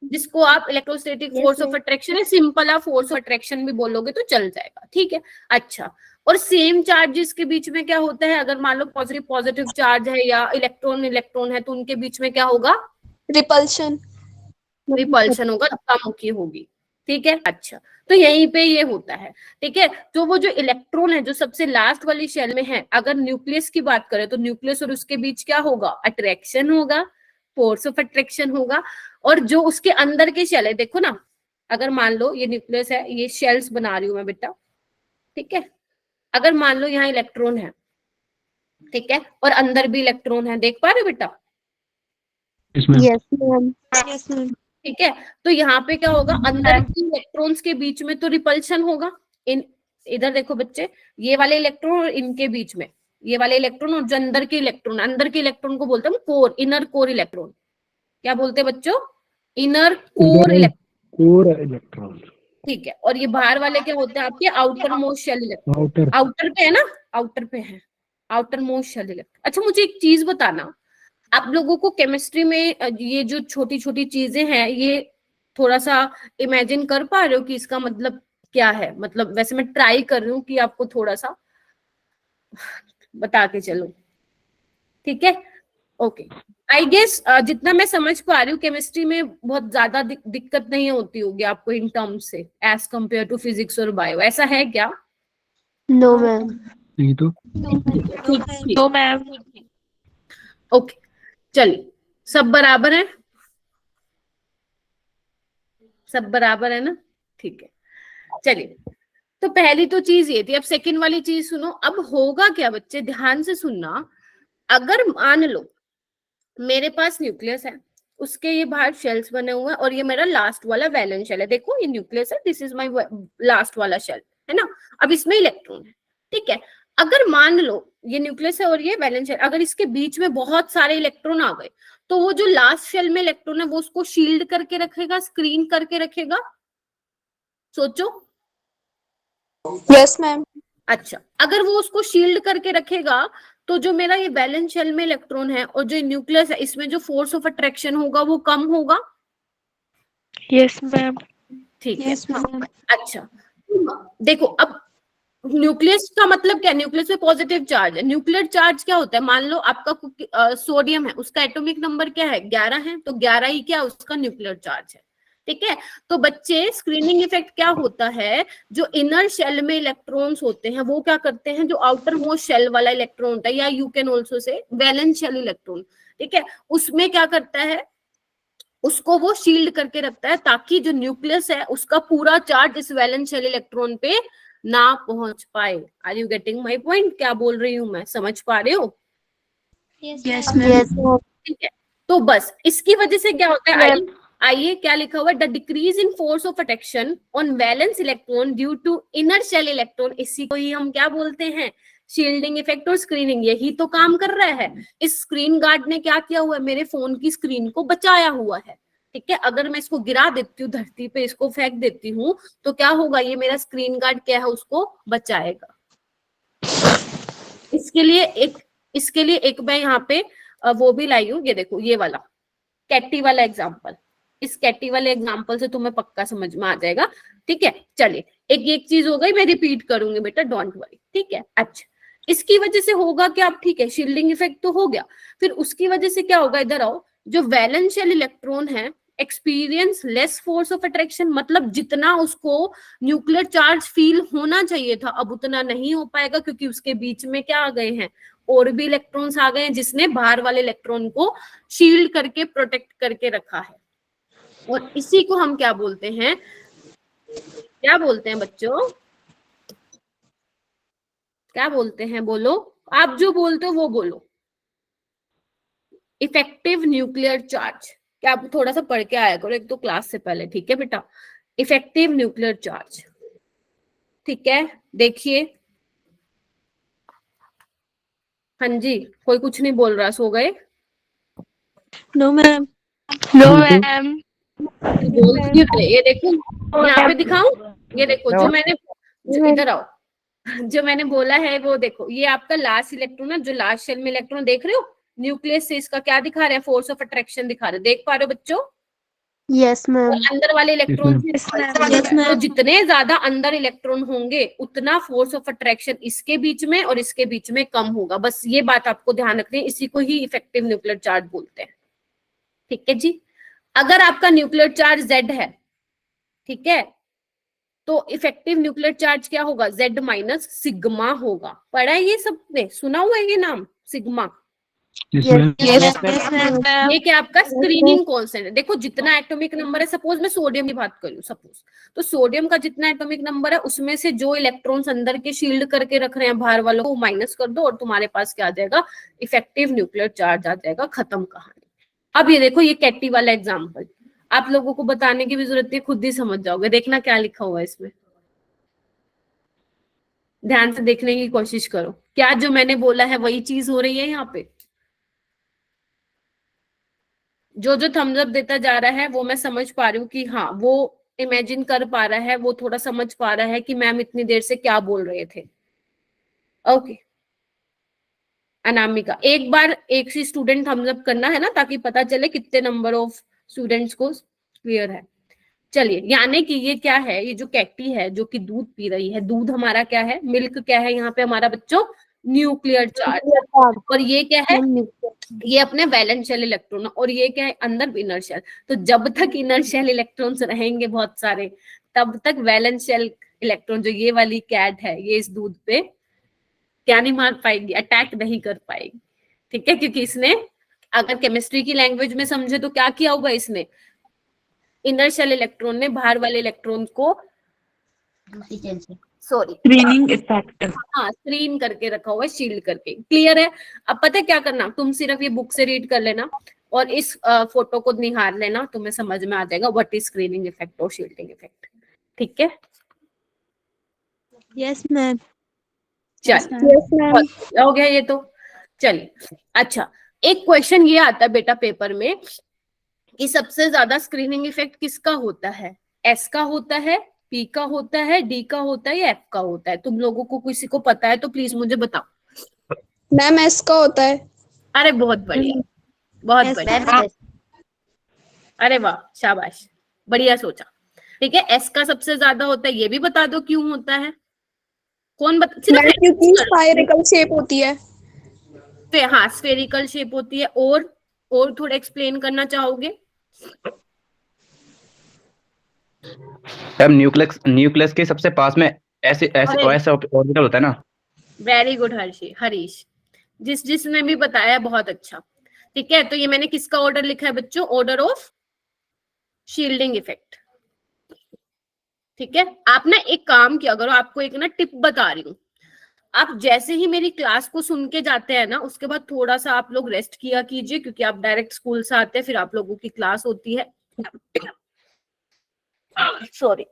जिसको आप इलेक्ट्रोस्टैटिक फोर्स ऑफ अट्रैक्शन है, सिंपल आप फोर्स ऑफ अट्रैक्शन भी बोलोगे तो चल जाएगा, ठीक है। अच्छा, और सेम चार्जेस के बीच में क्या होता है, अगर मान लो पॉजिटिव चार्ज है या इलेक्ट्रॉन है, तो उनके बीच में क्या होगा, Repulsion. रिपल्शन होगा, धक्कामुक्की होगी, ठीक है। अच्छा, तो यहीं पे ये होता है, ठीक है। तो वो जो इलेक्ट्रॉन है जो सबसे लास्ट वाली शेल में है, अगर न्यूक्लियस की बात करें तो न्यूक्लियस और उसके बीच क्या होगा, अट्रैक्शन होगा, फोर्स ऑफ अट्रैक्शन होगा। और जो उसके अंदर के शेल है, देखो ना, अगर मान लो ये न्यूक्लियस है, ये शेल्स बना रही हूं मैं बेटा, ठीक है। अगर मान लो यहाँ इलेक्ट्रॉन है, ठीक है, और अंदर भी इलेक्ट्रॉन है, देख पा रहे हो बेटा? yes ma'am. Yes, ma'am. Yes, ma'am. ठीक है, तो यहाँ पे क्या होगा, अंदर के इलेक्ट्रॉन्स के बीच में तो रिपल्शन होगा। इधर देखो बच्चे, ये वाले इलेक्ट्रॉन और इनके बीच में ये वाले इलेक्ट्रॉन, और जो अंदर के इलेक्ट्रॉन को बोलते हैं कोर, इनर कोर इलेक्ट्रॉन। क्या बोलते हैं बच्चों, inner core electron, core electron, ठीक है। और ये बाहर वाले क्या होते हैं आपके, outermost shell electron. Outer पे है ना, आउटर पे है, आउटर मोस्ट शेल इलेक्ट्रॉन। अच्छा, मुझे एक चीज बताना, आप लोगों को केमिस्ट्री में ये जो छोटी छोटी चीजें हैं, ये थोड़ा सा इमेजिन कर पा रहे हो कि इसका मतलब क्या है? मतलब वैसे मैं ट्राई कर रही हूँ कि आपको थोड़ा सा बता के चलो, ठीक है। ओके, आई गेस जितना मैं समझ पा रही हूँ, केमिस्ट्री में बहुत ज्यादा दिक्कत नहीं होती होगी आपको इन टर्म्स से, एज कंपेयर टू फिजिक्स और बायो, ऐसा है क्या? No, ma'am. नहीं तो No, ma'am. ओके, चलिए, सब बराबर है, सब बराबर है ना, ठीक है। चलिए, तो पहली तो चीज ये थी। अब सेकंड वाली चीज सुनो, अब होगा क्या बच्चे, ध्यान से सुनना। अगर मान लो मेरे पास न्यूक्लियस है, उसके ये बाहर शेल्स बने हुए हैं, और ये मेरा लास्ट वाला वैलेंस शेल है, देखो ये न्यूक्लियस है, दिस इज माय लास्ट वाला शेल, है ना। अब इसमें इलेक्ट्रॉन है, ठीक है। अगर मान लो ये न्यूक्लियस है और ये वैलेंस शेल, अगर इसके बीच में बहुत सारे इलेक्ट्रॉन आ गए, तो वो जो लास्ट शेल में इलेक्ट्रॉन है वो उसको शील्ड करके रखेगा, स्क्रीन करके रखेगा, सोचो। Yes, ma'am. अच्छा, अगर वो उसको शील्ड करके रखेगा, तो जो मेरा ये वैलेंस शेल में इलेक्ट्रॉन है और जो न्यूक्लियस है, इसमें जो फोर्स ऑफ अट्रैक्शन होगा वो कम होगा, Yes, ma'am. ठीक है। Yes, ma'am. अच्छा, देखो अब न्यूक्लियस का मतलब क्या है, न्यूक्लियस में पॉजिटिव चार्ज है। न्यूक्लियर चार्ज क्या होता है, मान लो आपका सोडियम है, उसका एटॉमिक नंबर क्या है, 11 है, तो 11 ही क्या उसका न्यूक्लियर चार्ज है, ठीक है। तो बच्चे, स्क्रीनिंग इफेक्ट क्या होता है, जो इनर शेल में इलेक्ट्रॉन्स होते हैं वो क्या करते हैं, जो आउटर मोस्ट शेल वाला इलेक्ट्रॉन होता है, या you can also say valence shell electron, ठीक है, उसमें क्या करता है, उसको वो शील्ड करके रखता है, ताकि जो न्यूक्लियस है उसका पूरा चार्ज इस वैलेंस शेल इलेक्ट्रॉन पे ना पहुंच पाए। Are you getting my point? क्या बोल रही हूं मैं, समझ पा रहे हो? Yes, ma'am. ठीक है, तो बस इसकी वजह से क्या होता है, आइए क्या लिखा हुआ है, the decrease in force of attraction on valence electron due to inner shell electron, इसी को ही हम क्या बोलते हैं, शील्डिंग इफेक्ट और स्क्रीनिंग यही तो काम कर रहा है। इस स्क्रीन गार्ड ने क्या किया हुआ है, मेरे फोन की स्क्रीन को बचाया हुआ है। ठीक है, अगर मैं इसको गिरा देती हूँ धरती पे, इसको फेंक देती हूँ, तो क्या होगा, ये मेरा स्क्रीन गार्ड क्या है, उसको बचाएगा। इसके लिए एक मैं यहाँ पे वो भी लाई हूँ, ये देखो, ये वाला कैटी वाला एग्जाम्पल। इस कैटी वाले एग्जाम्पल से तुम्हें पक्का समझ में आ जाएगा। ठीक है, चलिए, एक चीज हो गई, मैं रिपीट करूंगी बेटा, डोंट वरी। ठीक है, अच्छा, इसकी वजह से होगा क्या, अब ठीक है, शील्डिंग इफेक्ट तो हो गया, फिर उसकी वजह से क्या होगा, इधर आओ, जो वैलेंस शेल इलेक्ट्रॉन है experience less force of attraction, मतलब जितना उसको न्यूक्लियर चार्ज फील होना चाहिए था अब उतना नहीं हो पाएगा, क्योंकि उसके बीच में क्या आ गए हैं, और भी इलेक्ट्रॉन्स आ गए हैं, जिसने बाहर वाले इलेक्ट्रॉन को शील्ड करके प्रोटेक्ट करके रखा है। और इसी को हम क्या बोलते हैं, क्या बोलते हैं बच्चों, क्या बोलते हैं, बोलो, आप जो बोलते हो वो बोलो। Effective nuclear charge. क्या आप थोड़ा सा पढ़ के आया करो एक तो क्लास से पहले, ठीक है बेटा। इफेक्टिव न्यूक्लियर चार्ज, ठीक है, देखिए, हाँ जी, कोई कुछ नहीं बोल रहा, सो गए। No ma'am. नो बिल्कुल। मैम। बोल क्यों रहे? ये देखो, यहाँ पे दिखाऊं, ये देखो, जो मैंने, इधर आओ, जो मैंने बोला है वो देखो, ये आपका लास्ट इलेक्ट्रॉन है, जो लास्ट शेल में इलेक्ट्रॉन देख रहे हो, न्यूक्लियस से इसका क्या दिखा रहा है, फोर्स ऑफ अट्रैक्शन दिखा रहे हो, देख पा रहे हो बच्चों? Yes ma'am. और अंदर वाले इलेक्ट्रॉन से Yes, ma'am. Yes, ma'am. तो जितने ज्यादा अंदर इलेक्ट्रॉन होंगे उतना फोर्स ऑफ अट्रैक्शन इसके बीच में और इसके बीच में कम होगा। बस ये बात आपको ध्यान रखनी है, इसी को ही इफेक्टिव न्यूक्लियर चार्ज बोलते हैं। ठीक है जी। अगर आपका न्यूक्लियर चार्ज Z है, ठीक है, तो इफेक्टिव न्यूक्लियर चार्ज क्या होगा, Z माइनस सिग्मा होगा। पढ़ा है ये सबने, सुना हुआ है ये नाम sigma? Yes ma'am. Yes, ma'am. ये क्या आपका स्क्रीनिंग कांस्टेंट है। देखो जितना एटॉमिक नंबर है, सपोज मैं सोडियम की बात करूं, सपोज, तो सोडियम का जितना एटॉमिक नंबर है उसमें से जो इलेक्ट्रॉन्स अंदर के शील्ड करके रख रहे हैं बाहर वालों को, माइनस कर दो और तुम्हारे पास क्या आ जाएगा, इफेक्टिव न्यूक्लियर चार्ज आ जाएगा। खत्म कहानी। अब ये देखो, ये कैटी वाला एग्जाम्पल आप लोगों को बताने की भी जरूरत नहीं, खुद ही समझ जाओगे। देखना क्या लिखा हुआ है इसमें, ध्यान से देखने की कोशिश करो। क्या जो मैंने बोला है वही चीज हो रही है यहाँ पे? जो जो थम्स अप देता जा रहा है वो मैं समझ पा रही हूँ कि हाँ, वो इमेजिन कर पा रहा है, वो थोड़ा समझ पा रहा है कि मैम इतनी देर से क्या बोल रहे थे। ओके अनामिका, एक बार एक ही स्टूडेंट थम्स अप करना है ना, ताकि पता चले कितने नंबर ऑफ स्टूडेंट्स को क्लियर है। चलिए, यानी कि ये क्या है, ये जो कैटी है जो कि दूध पी रही है, दूध हमारा क्या है, मिल्क क्या है यहाँ पे हमारा बच्चों, न्यूक्लियर चार्ज। और ये क्या है, ये अपने वैलेंस शेल इलेक्ट्रॉन, और ये क्या है अंदर इनर शेल। तो जब तक इनर शेल इलेक्ट्रॉन्स रहेंगे बहुत सारे, तब तक वैलेंस शेल इलेक्ट्रॉन, जो ये वाली कैट है, ये इस दूध पे क्या नहीं मार पाएगी, अटैक नहीं कर पाएगी। ठीक है, क्योंकि इसने, अगर केमिस्ट्री की लैंग्वेज में समझे तो क्या किया होगा इसने, इनर शेल इलेक्ट्रॉन ने बाहर वाले इलेक्ट्रॉन को, सॉरी, स्क्रीनिंग इफेक्ट। हाँ, स्क्रीन करके रखा हुआ है, शील्ड करके। क्लियर है? अब पता है क्या करना, तुम सिर्फ ये बुक से रीड कर लेना और इस फोटो को निहार लेना, तुम्हें समझ में आ जाएगा व्हाट इज स्क्रीनिंग इफेक्ट और शील्डिंग इफेक्ट। ठीक है, यस मैम। चल, हो गया ये तो। चलिए, अच्छा, एक क्वेश्चन ये आता है बेटा पेपर में कि सबसे ज्यादा स्क्रीनिंग इफेक्ट किसका होता है, एस का होता है, पी का होता है, डी का होता है या एफ का होता है? तुम लोगों को किसी को पता है तो प्लीज मुझे बताओ। मैम एस का होता है। अरे बहुत बढ़िया, बहुत बढ़िया, अरे वाह, शाबाश, बढ़िया सोचा। ठीक है, एस का सबसे ज्यादा होता है, ये भी बता दो क्यों होता है, कौन बता, मैम क्योंकि स्पाइरल शेप होती है। हाँ, स्फेरिकल शेप होती है। और थोड़ा एक्सप्लेन करना चाहोगे? मैम न्यूक्लियस के सबसे पास में ऐसे ऑर्बिटल होता है ना। वेरी गुड हरीश, जिसने भी बताया बहुत अच्छा। ठीक है, तो ये मैंने किसका ऑर्डर लिखा है बच्चों, ऑर्डर ऑफ शील्डिंग इफेक्ट। ठीक है, आप ना एक काम किया करो, आपको एक ना टिप बता रही हूँ, आप जैसे ही मेरी क्लास को सुन के जाते हैं ना, उसके बाद थोड़ा सा आप लोग रेस्ट किया कीजिए, क्योंकि आप डायरेक्ट स्कूल से आते हैं, फिर आप लोगों की क्लास होती है। सॉरी,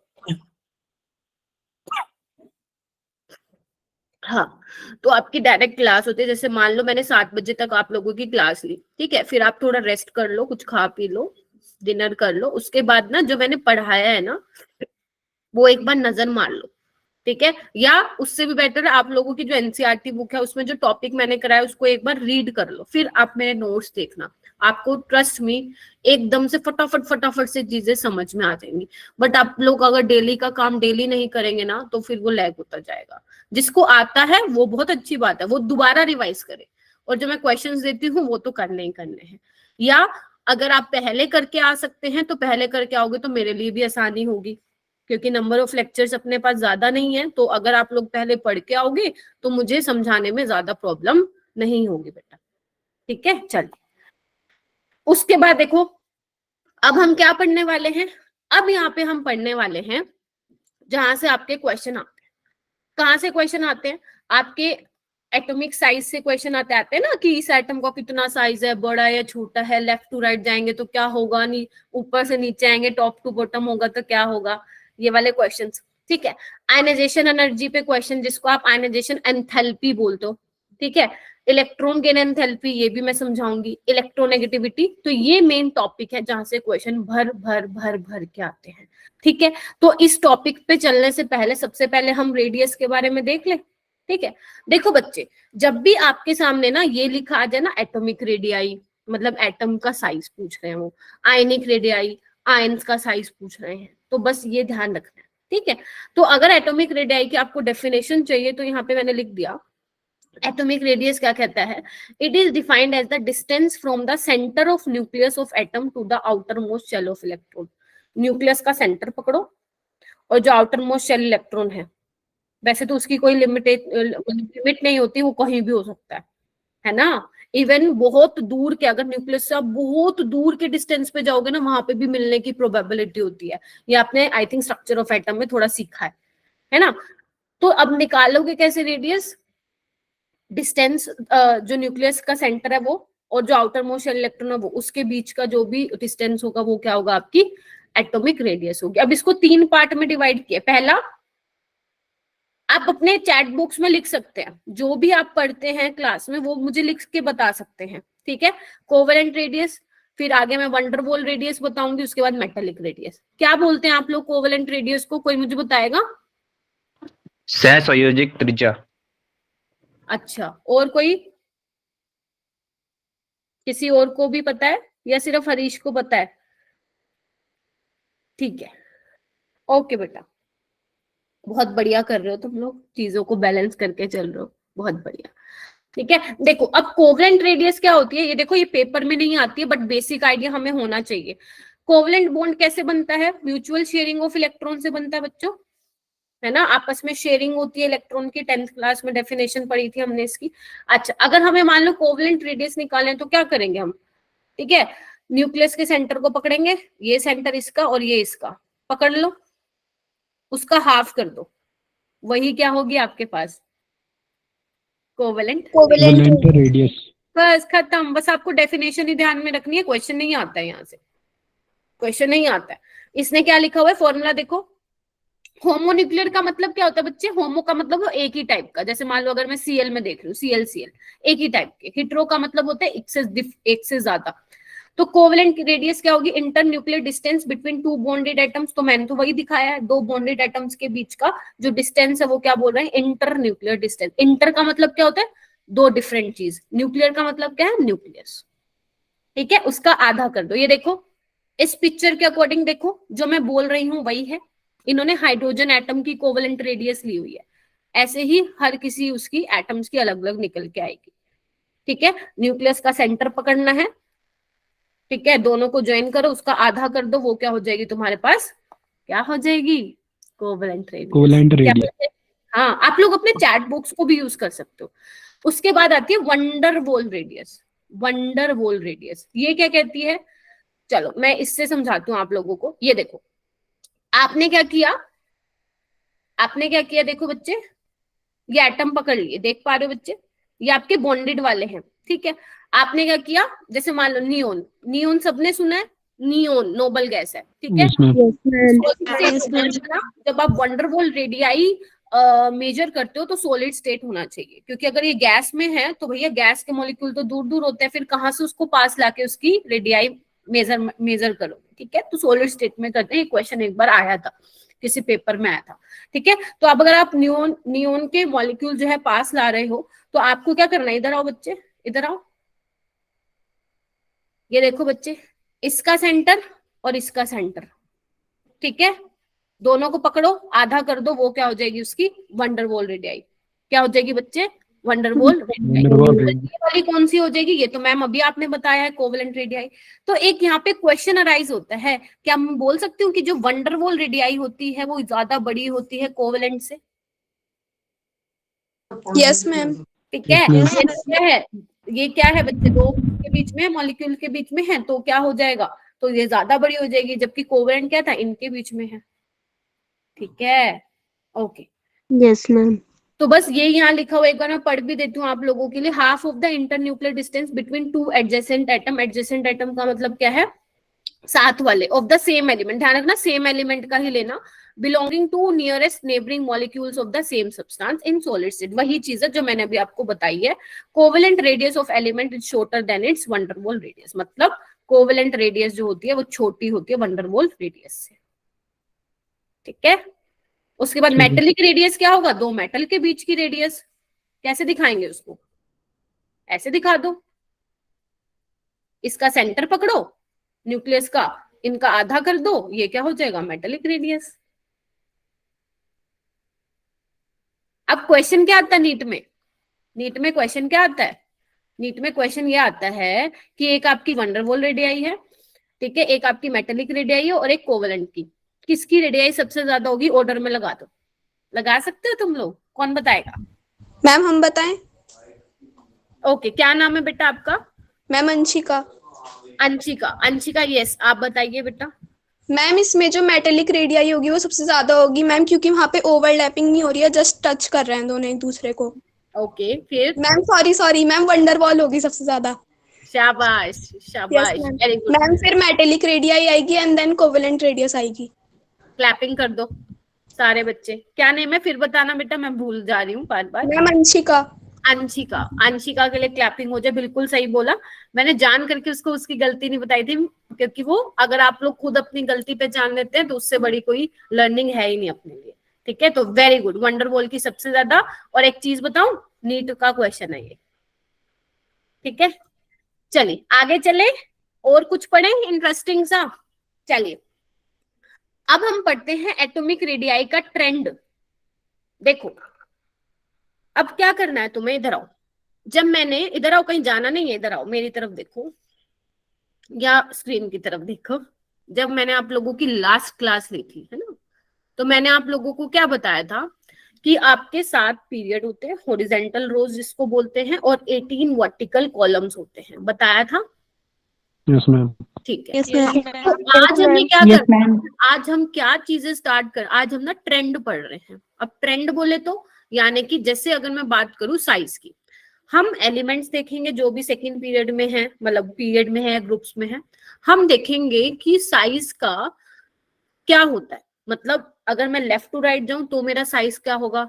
हाँ, तो आपकी डायरेक्ट क्लास होती है। जैसे मान लो मैंने 7 बजे तक आप लोगों की क्लास ली, ठीक है, फिर आप थोड़ा रेस्ट कर लो, कुछ खा पी लो, डिनर कर लो, उसके बाद ना जो मैंने पढ़ाया है ना वो एक बार नजर मार लो, ठीक है। या उससे भी बेटर है आप लोगों की जो एनसीईआरटी बुक है उसमें जो टॉपिक मैंने कराया उसको एक बार रीड कर लो, फिर आप मेरे नोट्स देखना, आपको ट्रस्ट मी एकदम से फटाफट से चीजें समझ में आ जाएंगी। बट आप लोग अगर डेली का काम डेली नहीं करेंगे ना तो फिर वो लैग होता जाएगा। जिसको आता है वो बहुत अच्छी बात है, वो दोबारा रिवाइज करे, और जो मैं क्वेश्चंस देती हूँ वो तो करने ही करने हैं। या अगर आप पहले करके आ सकते हैं तो पहले करके आओगे तो मेरे लिए भी आसानी होगी, क्योंकि नंबर ऑफ लेक्चर्स अपने पास ज्यादा नहीं है। तो अगर आप लोग पहले पढ़ के आओगे तो मुझे समझाने में ज्यादा प्रॉब्लम नहीं होगी बेटा, ठीक है। चल, उसके बाद देखो अब हम क्या पढ़ने वाले हैं। अब यहाँ पे हम पढ़ने वाले हैं जहां से आपके क्वेश्चन आते हैं। कहाँ से क्वेश्चन आते हैं? आपके एटॉमिक साइज से क्वेश्चन आते हैं ना, कि इस एटम का कितना साइज है, बड़ा या छोटा है, लेफ्ट टू राइट जाएंगे तो क्या होगा, नहीं ऊपर से नीचे आएंगे टॉप टू बॉटम होगा तो क्या होगा, ये वाले क्वेश्चंस, ठीक है। आयनाइजेशन एनर्जी पे क्वेश्चन, जिसको आप आयनाइजेशन एंथैल्पी बोलते हो, ठीक है। इलेक्ट्रॉन गेन एंथैल्पी, ये भी मैं समझाऊंगी। इलेक्ट्रोनेगेटिविटी, तो ये मेन टॉपिक है जहां से क्वेश्चन भर के आते हैं, ठीक है। तो इस टॉपिक पे चलने से पहले सबसे पहले हम रेडियस के बारे में देख ले, ठीक है। देखो बच्चे, जब भी आपके सामने ना ये लिखा आ जाए ना एटॉमिक रेडियाई, मतलब एटम का साइज पूछ रहे हैं वो, आयनिक रेडियाई आयंस का साइज पूछ रहे हैं, तो बस ये ध्यान रखना है, ठीक है। तो अगर एटॉमिक रेडियाई की आपको डेफिनेशन चाहिए तो यहाँ पे मैंने लिख दिया, एटॉमिक रेडियस क्या कहता है, it is defined as the distance from the centre of nucleus of atom to the outermost shell of electron. Nucleus का सेंटर पकड़ो और जो आउटर मोस्ट शेल इलेक्ट्रॉन है, वैसे तो उसकी कोई लिमिट नहीं होती, वो कहीं भी हो सकता है ना। इवन बहुत दूर के, अगर न्यूक्लियस से आप बहुत दूर के डिस्टेंस पे जाओगे ना, वहां पे भी मिलने की प्रोबेबिलिटी होती है। ये आपने I think structure of atom में थोड़ा सीखा है ना। तो अब निकालोगे कैसे रेडियस, डिस्टेंस जो न्यूक्लियस का सेंटर है वो और जो आउटर मोस्ट शेल इलेक्ट्रॉन है वो, उसके बीच का जो भी डिस्टेंस होगा वो क्या होगा, आपकी एटॉमिक रेडियस होगी। अब इसको 3 पार्ट में डिवाइड किया। पहला, आप अपने चैट बॉक्स में लिख सकते हैं, जो भी आप पढ़ते हैं क्लास में वो मुझे लिख के बता सकते हैं, ठीक है। कोवेलेंट रेडियस, फिर आगे मैं वंडरवॉल रेडियस बताऊंगी, उसके बाद मेटालिक रेडियस। क्या बोलते हैं आप लोग कोवेलेंट रेडियस को, कोई मुझे बताएगा? सहसंयोजक त्रिज्या। अच्छा, और कोई, किसी और को भी पता है या सिर्फ हरीश को पता है? ठीक है, ओके बेटा, बहुत बढ़िया कर रहे हो तुम लोग, चीजों को बैलेंस करके चल रहे हो, बहुत बढ़िया, ठीक है। देखो अब कोवेलेंट रेडियस क्या होती है, ये देखो ये पेपर में नहीं आती है बट बेसिक आइडिया हमें होना चाहिए। कोवेलेंट बॉन्ड कैसे बनता है? म्यूचुअल शेयरिंग ऑफ इलेक्ट्रॉन से बनता है बच्चों, है ना। आपस में शेयरिंग होती है इलेक्ट्रॉन की, 10th क्लास में डेफिनेशन पढ़ी थी हमने इसकी। अच्छा, अगर हमें मान लो कोवेलेंट रेडियस निकालें तो क्या करेंगे हम, ठीक है। न्यूक्लियस के सेंटर को पकड़ेंगे, ये सेंटर इसका और ये इसका, पकड़ लो, उसका हाफ कर दो, वही क्या होगी आपके पास, कोवेलेंट रेडियस। बस खत्म। बस आपको डेफिनेशन ही ध्यान में रखनी है, क्वेश्चन नहीं आता है, यहाँ से क्वेश्चन नहीं आता है। इसने क्या लिखा हुआ है, फॉर्मूला देखो। होमोन्यूक्लियर का मतलब क्या होता है बच्चे? होमो का मतलब एक ही टाइप का, जैसे मान लो अगर मैं सीएल में देख रही हूँ, सीएल एक ही टाइप के। हिट्रो का मतलब होता है एक से ज्यादा। तो कोवेलेंट रेडियस क्या होगी, inter nuclear distance between 2 bonded atoms. तो मैंने तो वही दिखाया है, 2 बॉन्डेड एटम्स के बीच का जो डिस्टेंस है वो क्या बोल रहे हैं, इंटर न्यूक्लियर डिस्टेंस। इंटर का मतलब क्या होता है, 2 डिफरेंट चीज। न्यूक्लियर का मतलब क्या है, न्यूक्लियस, ठीक है। उसका आधा कर दो। ये देखो इस पिक्चर के अकॉर्डिंग देखो, जो मैं बोल रही हूँ वही है। इन्होंने हाइड्रोजन एटम की कोवेलेंट रेडियस ली हुई है, ऐसे ही हर किसी उसकी एटम्स की अलग अलग निकल के आएगी, ठीक है। न्यूक्लियस का सेंटर पकड़ना है, ठीक है, दोनों को ज्वाइन करो, उसका आधा कर दो, वो क्या हो जाएगी तुम्हारे पास, क्या हो जाएगी, कोवेलेंट रेडियस। हाँ, आप लोग अपने चैट बॉक्स को भी यूज कर सकते हो। उसके बाद आती है वंडरवॉल रेडियस। वंडरवॉल रेडियस ये क्या कहती है, चलो मैं इससे समझाती हूँ आप लोगों को। ये देखो आपने क्या किया, देखो बच्चे, ये एटम पकड़ लिए, देख पा रहे हो बच्चे, ये आपके बॉन्डेड वाले हैं, ठीक है। आपने क्या किया, जैसे मान लो नियोन सबने सुना है, नियोन नोबल गैस है, ठीक है। जब आप वंडरवॉल रेडियाई मेजर करते हो तो सॉलिड स्टेट होना चाहिए, क्योंकि अगर ये गैस में है तो भैया गैस के मॉलिक्यूल तो दूर दूर होते हैं, फिर कहाँ से उसको पास लाके उसकी रेडियाई मेजर करोगे। ठीक है, तो सॉलिड स्टेट में करते हैं। क्वेश्चन एक बार आया था, किसी पेपर में आया था। ठीक है, तो अब अगर आप नियोन के मॉलिक्यूल जो है पास ला रहे हो तो आपको क्या करना है, इधर आओ बच्चे, इधर आओ। ये देखो बच्चे, इसका सेंटर और इसका सेंटर, ठीक है, दोनों को पकड़ो, आधा कर दो, वो क्या हो जाएगी उसकी वंडरवॉल रेडियाई। क्या हो जाएगी बच्चे, वंडरवॉल रेडियाई। ये वाली कौन सी हो जाएगी, ये तो मैम अभी आपने बताया है, कोवेलेंट रेडियाई। तो एक यहाँ पे क्वेश्चन अराइज होता है, क्या मैं बोल सकती हूँ कि जो वंडरवॉल रेडियाई होती है वो ज्यादा बड़ी होती है कोवेलेंट से? Yes ma'am. ठीक है, Yes, ये क्या है, ये क्या है बच्चे, दो के बीच में, मॉलिक्यूल के बीच में है, तो क्या हो जाएगा, तो ये ज्यादा बड़ी हो जाएगी, जबकि कोवेलेंट क्या था, इनके बीच में है। ठीक है, ओके। Yes ma'am. तो बस ये यहाँ लिखा हुआ, एक बार मैं पढ़ भी देती हूँ आप लोगों के लिए। Half of the internuclear distance between two adjacent atom, adjacent atom का मतलब क्या है, साथ वाले, ऑफ द सेम एलिमेंट, ध्यान रखना सेम एलिमेंट का ही लेना, belonging to nearest neighbouring molecules of the same substance in solid state. वही चीज है जो मैंने अभी आपको बताई है। Covalent radius of element is shorter than its van der Waals radius, मतलब कोवेलेंट रेडियस जो होती है वो छोटी होती है वंडरवॉल रेडियस से। ठीक है, उसके बाद मेटेलिक रेडियस क्या होगा, दो मेटल के बीच की रेडियस। कैसे दिखाएंगे उसको, ऐसे दिखा दो, इसका सेंटर पकड़ो न्यूक्लियस का, इनका आधा कर दो, ये क्या हो जाएगा, मेटेलिक रेडियस। अब क्वेश्चन क्या आता है नीट में, नीट में क्वेश्चन क्या आता है, नीट में क्वेश्चन ये आता है कि एक आपकी वंडरवॉल रेडियाई है, ठीक है, एक आपकी मेटेलिक रेडियाई है और एक कोवेलेंट की, किसकी रेडियाई सबसे ज्यादा होगी, ऑर्डर में लगा दो। लगा सकते हो तुम लोग, कौन बताएगा? मैम हम बताएं? ओके, क्या नाम है बेटा आपका? मैम अंशिका। अंशिका, अंशिका यस, आप बताइए बेटा। मैम इसमें जो मेटेलिक रेडियाई होगी वो सबसे ज्यादा होगी मैम, क्योंकि वहां पे ओवरलैपिंग नहीं हो रही है, जस्ट टच कर रहे हैं दोनों एक दूसरे को। ओके, फिर? मैम सॉरी मैम, वंडरवॉल होगी सबसे ज्यादा। शाबाश शाबाश, मैम। Very good. मैम फिर मेटेलिक रेडियाई आएगी एंड देन कोवेलेंट रेडियस आएगी। क्लैपिंग कर दो सारे बच्चे। क्या नेम है फिर बताना बेटा, मैं भूल जा रही हूँ बार बार। मैम अंशिका। अंशिका, अंशिका के लिए क्लैपिंग हो जाए, बिल्कुल सही बोला। मैंने जान करके उसको उसकी गलती नहीं बताई थी, क्योंकि वो, अगर आप लोग खुद अपनी गलती पहचान लेते हैं तो उससे बड़ी कोई लर्निंग है ही नहीं अपने लिए। ठीक है, तो वेरी गुड, वंडरवॉल की सबसे ज्यादा। और एक चीज बताऊं, नीट का क्वेश्चन है ये। ठीक है, चलिए आगे चले, और कुछ पढ़ें इंटरेस्टिंग सा। चलिए अब हम पढ़ते हैं एटॉमिक रेडियाई का ट्रेंड। देखो अब क्या करना है तुम्हें, इधर आओ, जब मैंने, इधर आओ, कहीं जाना नहीं है, इधर आओ, मेरी तरफ देखो या स्क्रीन की तरफ देखो। जब मैंने आप लोगों की लास्ट क्लास ली थी, है ना, तो मैंने आप लोगों को क्या बताया था कि आपके 7 पीरियड होते हैं, हॉरिजॉन्टल रोज जिसको बोलते हैं, और 18 वर्टिकल कॉलम्स होते हैं, बताया था? Yes ma'am. ठीक है, यस मैम। तो आज हमें क्या करना है, आज हम क्या चीजें स्टार्ट कर, आज हम ना ट्रेंड पढ़ रहे हैं। अब ट्रेंड बोले तो यानी कि जैसे अगर मैं बात करूं साइज की, हम एलिमेंट्स देखेंगे जो भी सेकंड पीरियड में है, मतलब पीरियड में है, ग्रुप्स में है, हम देखेंगे कि साइज का क्या होता है। मतलब अगर मैं लेफ्ट टू राइट जाऊं तो मेरा साइज क्या होगा,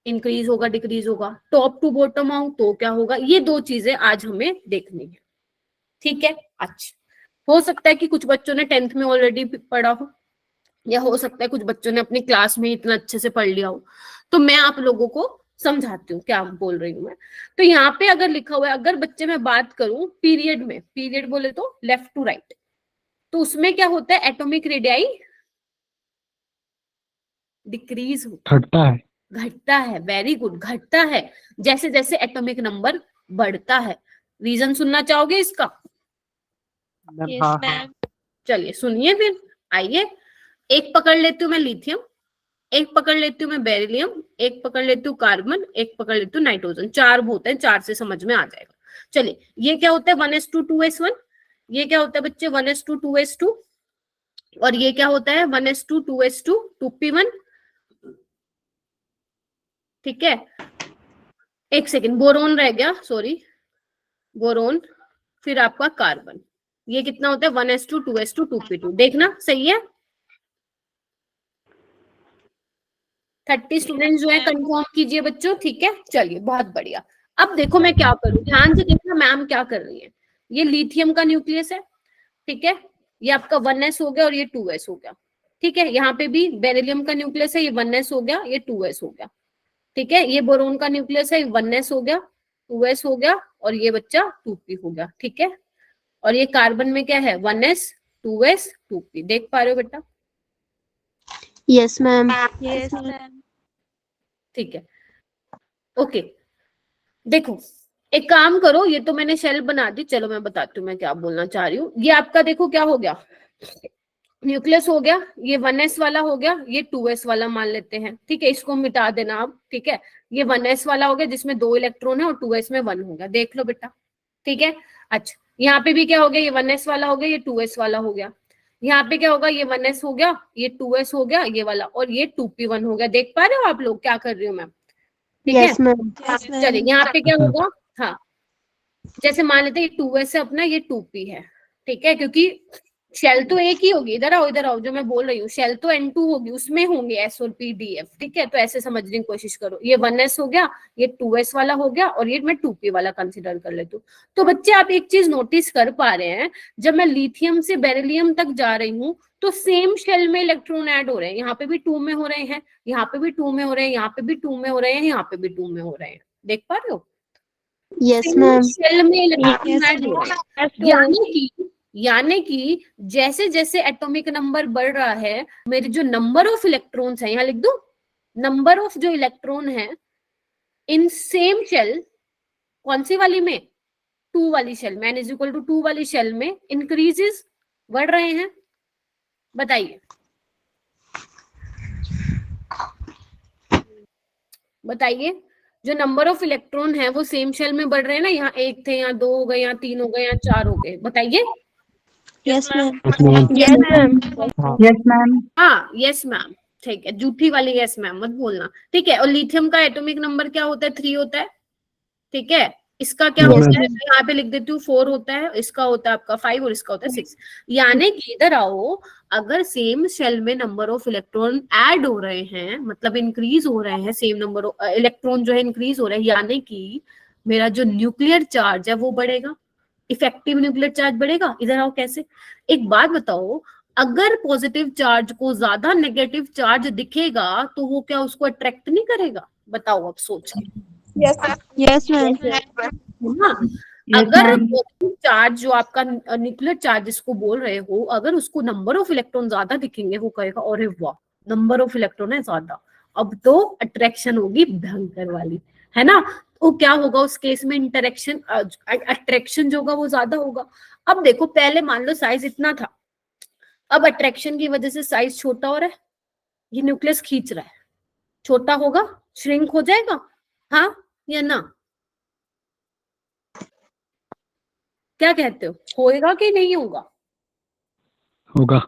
इंक्रीज होगा, डिक्रीज होगा। टॉप टू बॉटम आऊं तो क्या होगा, ये दो चीजें आज हमें देखनी है। ठीक है, अच्छा, हो सकता है कि कुछ बच्चों ने 10th में ऑलरेडी पढ़ा हो, या हो सकता है कुछ बच्चों ने अपनी क्लास में इतना अच्छे से पढ़ लिया हो, तो मैं आप लोगों को समझाती हूँ क्या बोल रही हूँ मैं। तो यहाँ पे अगर लिखा हुआ है, अगर बच्चे मैं बात करूं पीरियड में, पीरियड बोले तो लेफ्ट टू राइट, तो उसमें क्या होता है, एटॉमिक रेडियाई डिक्रीज होता घटता है। है, घटता है, वेरी गुड, घटता है जैसे जैसे एटॉमिक नंबर बढ़ता है। रीजन सुनना चाहोगे इसका? मैम हाँ। चलिए सुनिए फिर, आइए। एक पकड़ लेती हूँ मैं लिथियम, एक पकड़ लेती हूँ मैं बेरिलियम, एक पकड़ लेती हूँ कार्बन, एक पकड़ लेती हूँ नाइट्रोजन। 4 होते हैं, 4 से समझ में आ जाएगा। चलिए, ये क्या होता है 1s2 2s1, ये क्या होता है बच्चे 1s2 2s2, और ये क्या होता है 1s2 2s2 2p1। ठीक है, एक सेकेंड, बोरोन रह गया, सॉरी, बोरोन, फिर आपका कार्बन, ये कितना होता है 1s2 2s2 2p2। देखना सही है? 30 स्टूडेंट जो है कंफर्म कीजिए बच्चों, ठीक है। चलिए बहुत बढ़िया। अब देखो मैं क्या करूं, ध्यान से देखना मैम क्या कर रही है। ये लिथियम का न्यूक्लियस है, ठीक है, ये आपका 1s हो गया और ये 2s हो गया, ठीक है। यहाँ पे भी बेरिलियम का न्यूक्लियस है, ये 1s हो गया, ये 2s हो गया, ठीक है। ये बोरोन का न्यूक्लियस है, 1s हो गया, 2s हो गया और ये बच्चा 2p हो गया, ठीक है। और ये कार्बन में क्या है, 1s 2s 2p, देख पा रहे हो बेटा? Yes ma'am. Yes, ma'am. ठीक है, ओके। देखो एक काम करो, ये तो मैंने शेल बना दी, चलो मैं बताती हूँ मैं क्या बोलना चाह रही हूँ। ये आपका देखो क्या हो गया, न्यूक्लियस हो गया, ये 1s वाला हो गया, ये 2s वाला मान लेते हैं, ठीक है। इसको मिटा देना आप, ठीक है। ये 1s वाला हो गया जिसमें 2 इलेक्ट्रॉन है और 2s में 1 हो गया, देख लो बेटा, ठीक है। अच्छा यहाँ पे भी क्या हो गया, ये 1s वाला हो गया, ये 2s वाला हो गया। यहाँ पे क्या होगा, ये 1s हो गया, ये 2s हो गया, ये वाला, और ये 2p1 हो गया। देख पा रहे हो आप लोग क्या कर रही हूँ मैं, ठीक है। Yes ma'am. Yes, ma'am. चलिए यहाँ पे क्या होगा, हाँ जैसे मान लेते हैं ये 2s है अपना, ये 2p है, ठीक है। क्योंकि शेल तो एक ही होगी, इधर आओ जो मैं बोल रही हूँ, शेल तो N2 होगी, उसमें होंगे S और P D F, ठीक है। तो ऐसे समझने की कोशिश करो, ये 1s हो गया, ये 2s वाला हो गया और ये मैं 2p वाला कंसिडर कर लेती हूँ। तो बच्चे आप एक चीज नोटिस कर पा रहे हैं, जब मैं लिथियम से बेरिलियम तक जा रही हूँ तो सेम शेल में इलेक्ट्रॉन ऐड हो रहे हैं, यहाँ पे भी 2 में हो रहे हैं, यहाँ पे भी 2 में हो रहे हैं, यहाँ पे भी 2 में हो रहे हैं, यहाँ पे भी 2 में हो रहे हैं, देख पा रहे हो? Yes ma'am. शेल में इलेक्ट्रॉन Yes, ऐड हो रहे हैं, यानी कि जैसे जैसे एटॉमिक नंबर बढ़ रहा है, मेरे जो नंबर ऑफ इलेक्ट्रॉन्स हैं, यहाँ लिख दो, नंबर ऑफ जो इलेक्ट्रॉन है इन सेम शेल, कौन सी वाली में, 2 वाली शेल में, n = 2 वाली शेल में इंक्रीजेस, बढ़ रहे हैं, बताइए बताइए। जो नंबर ऑफ इलेक्ट्रॉन है वो सेम शेल में बढ़ रहे हैं ना, यहाँ 1 थे, यहाँ 2 हो गए, यहाँ 3 हो गए, यहाँ 4 हो गए, बताइए। Yes, ma'am. Yes ma'am. Yes ma'am. हाँ यस मैम, ठीक है, झूठी वाली यस मैम मत बोलना, ठीक है। और लिथियम का एटॉमिक नंबर क्या होता है, 3 होता है, ठीक है। इसका क्या Yes, होता है, यहाँ पे लिख देती हूँ 4 होता है, इसका होता है आपका 5 और इसका होता है 6। यानी कि इधर आओ, अगर सेम शेल में नंबर ऑफ इलेक्ट्रॉन ऐड हो रहे हैं, मतलब इंक्रीज हो रहे हैं, सेम नंबर ऑफ इलेक्ट्रॉन जो है इंक्रीज हो रहे हैं, यानी कि मेरा जो न्यूक्लियर चार्ज है वो बढ़ेगा, इफेक्टिव न्यूक्लियर चार्ज बढ़ेगा। इधर आओ, कैसे, एक बात बताओ, अगर पॉजिटिव चार्ज को ज्यादा नेगेटिव चार्ज दिखेगा तो वो क्या उसको अट्रैक्ट नहीं करेगा, बताओ अब सोच के। Yes ma'am. हाँ, अगर पॉजिटिव चार्ज जो आपका न्यूक्लियर चार्ज जिसको बोल रहे हो, अगर उसको नंबर ऑफ इलेक्ट्रॉन ज्यादा दिखेंगे, वो कहेगा अरे वाह नंबर ऑफ इलेक्ट्रॉन है ज्यादा, अब तो अट्रैक्शन होगी भयंकर वाली, है ना। तो क्या होगा उस केस में, इंटरेक्शन अट्रैक्शन जो होगा वो ज्यादा होगा। अब देखो पहले मान लो साइज इतना था, अब अट्रैक्शन की वजह से साइज छोटा हो रहा है, ये न्यूक्लियस खींच रहा है, छोटा होगा, श्रिंक हो जाएगा, हाँ या ना, क्या कहते हो, होएगा कि नहीं होगा? होगा।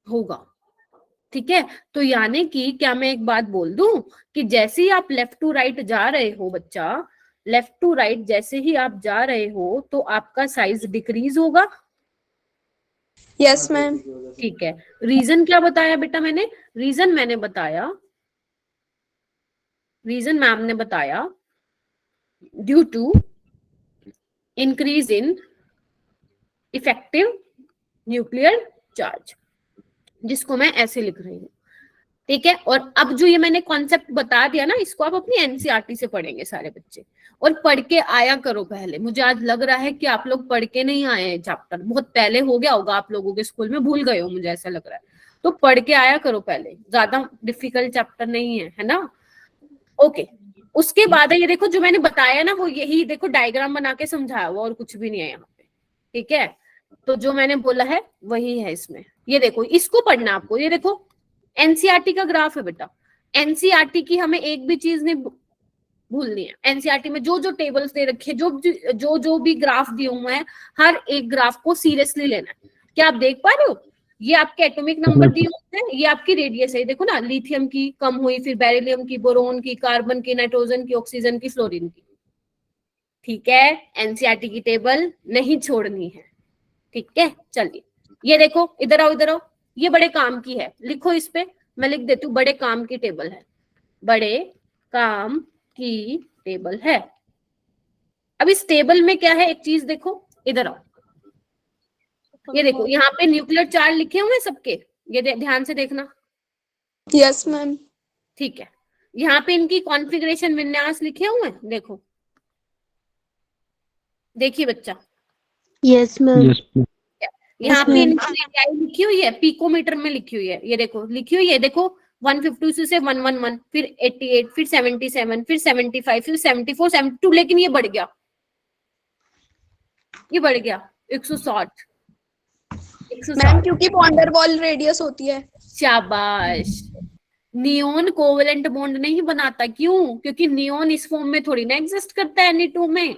होगा, ठीक है। तो यानी कि क्या मैं एक बात बोल दूं कि जैसे ही आप लेफ्ट टू राइट जा रहे हो बच्चा, लेफ्ट टू राइट जैसे ही आप जा रहे हो तो आपका साइज डिक्रीज होगा, यस मैम। ठीक है। रीजन क्या बताया बेटा मैंने, रीजन मैंने बताया, रीजन मैम ने बताया, due to increase in effective nuclear charge, जिसको मैं ऐसे लिख रही हूँ, ठीक है। और अब जो ये मैंने कॉन्सेप्ट बता दिया ना, इसको आप अपनी एनसीईआरटी से पढ़ेंगे सारे बच्चे, और पढ़ के आया करो पहले। मुझे आज लग रहा है कि आप लोग पढ़ के नहीं आए हैं चैप्टर, बहुत पहले हो गया होगा आप लोगों के स्कूल में, भूल गए हो, मुझे ऐसा लग रहा है। तो पढ़ के आया करो पहले, ज्यादा डिफिकल्ट चैप्टर नहीं है ना। ओके, उसके बाद ये देखो जो मैंने बताया ना, वो यही देखो डायग्राम बना के समझाया हुआ, और कुछ भी नहीं है यहाँ पे, ठीक है। तो जो मैंने बोला है वही है इसमें, ये देखो, इसको पढ़ना आपको, ये देखो एनसीईआरटी का ग्राफ है बेटा। एनसीईआरटी की हमें एक भी चीज नहीं भूलनी है। एनसीईआरटी में जो जो टेबल्स दे रखे, जो भी ग्राफ दिए हुए हैं, हर एक ग्राफ को सीरियसली लेना है। क्या आप देख पा रहे हो, ये आपके एटॉमिक नंबर दिए होते हैं, ये आपकी रेडियस है, देखो ना, लिथियम की कम हुई, फिर बेरिलियम की, बोरोन की, कार्बन की, नाइट्रोजन की, ऑक्सीजन की, फ्लोरीन की, ठीक है। एनसीईआरटी की टेबल नहीं छोड़नी है, ठीक है। चलिए ये देखो, इधर आओ, इधर आओ, ये बड़े काम की है, लिखो इस पे, मैं लिख देती हूँ बड़े काम की टेबल है, बड़े काम की टेबल है। अब इस टेबल में क्या है, एक चीज देखो, इधर आओ, ये देखो यहाँ पे न्यूक्लियर चार्ज लिखे हुए हैं सबके, ये ध्यान से देखना। Yes ma'am. ठीक है, यहाँ पे इनकी कॉन्फ़िगरेशन विन्यास लिखे हुए हैं, देखो, देखिए बच्चा, यस मैम। Yes ma'am. यहाँ Yes, पे ma'am. इनकी रेडियाई लिखी हुई है, पिकोमीटर में लिखी हुई है, ये देखो लिखी हुई है, देखो 152 से 111, फिर 88, फिर 77, फिर 75, फिर 74, 72, लेकिन ये बढ़ गया, ये बढ़ गया 160, मैम क्योंकि वॉन्डर वॉल रेडियस होती है। शाबाश। नियोन कोवेलेंट बॉन्ड नहीं बनाता, क्यों? क्योंकि नियोन इस फॉर्म में थोड़ी ना एग्जिस्ट करता है Na2 में,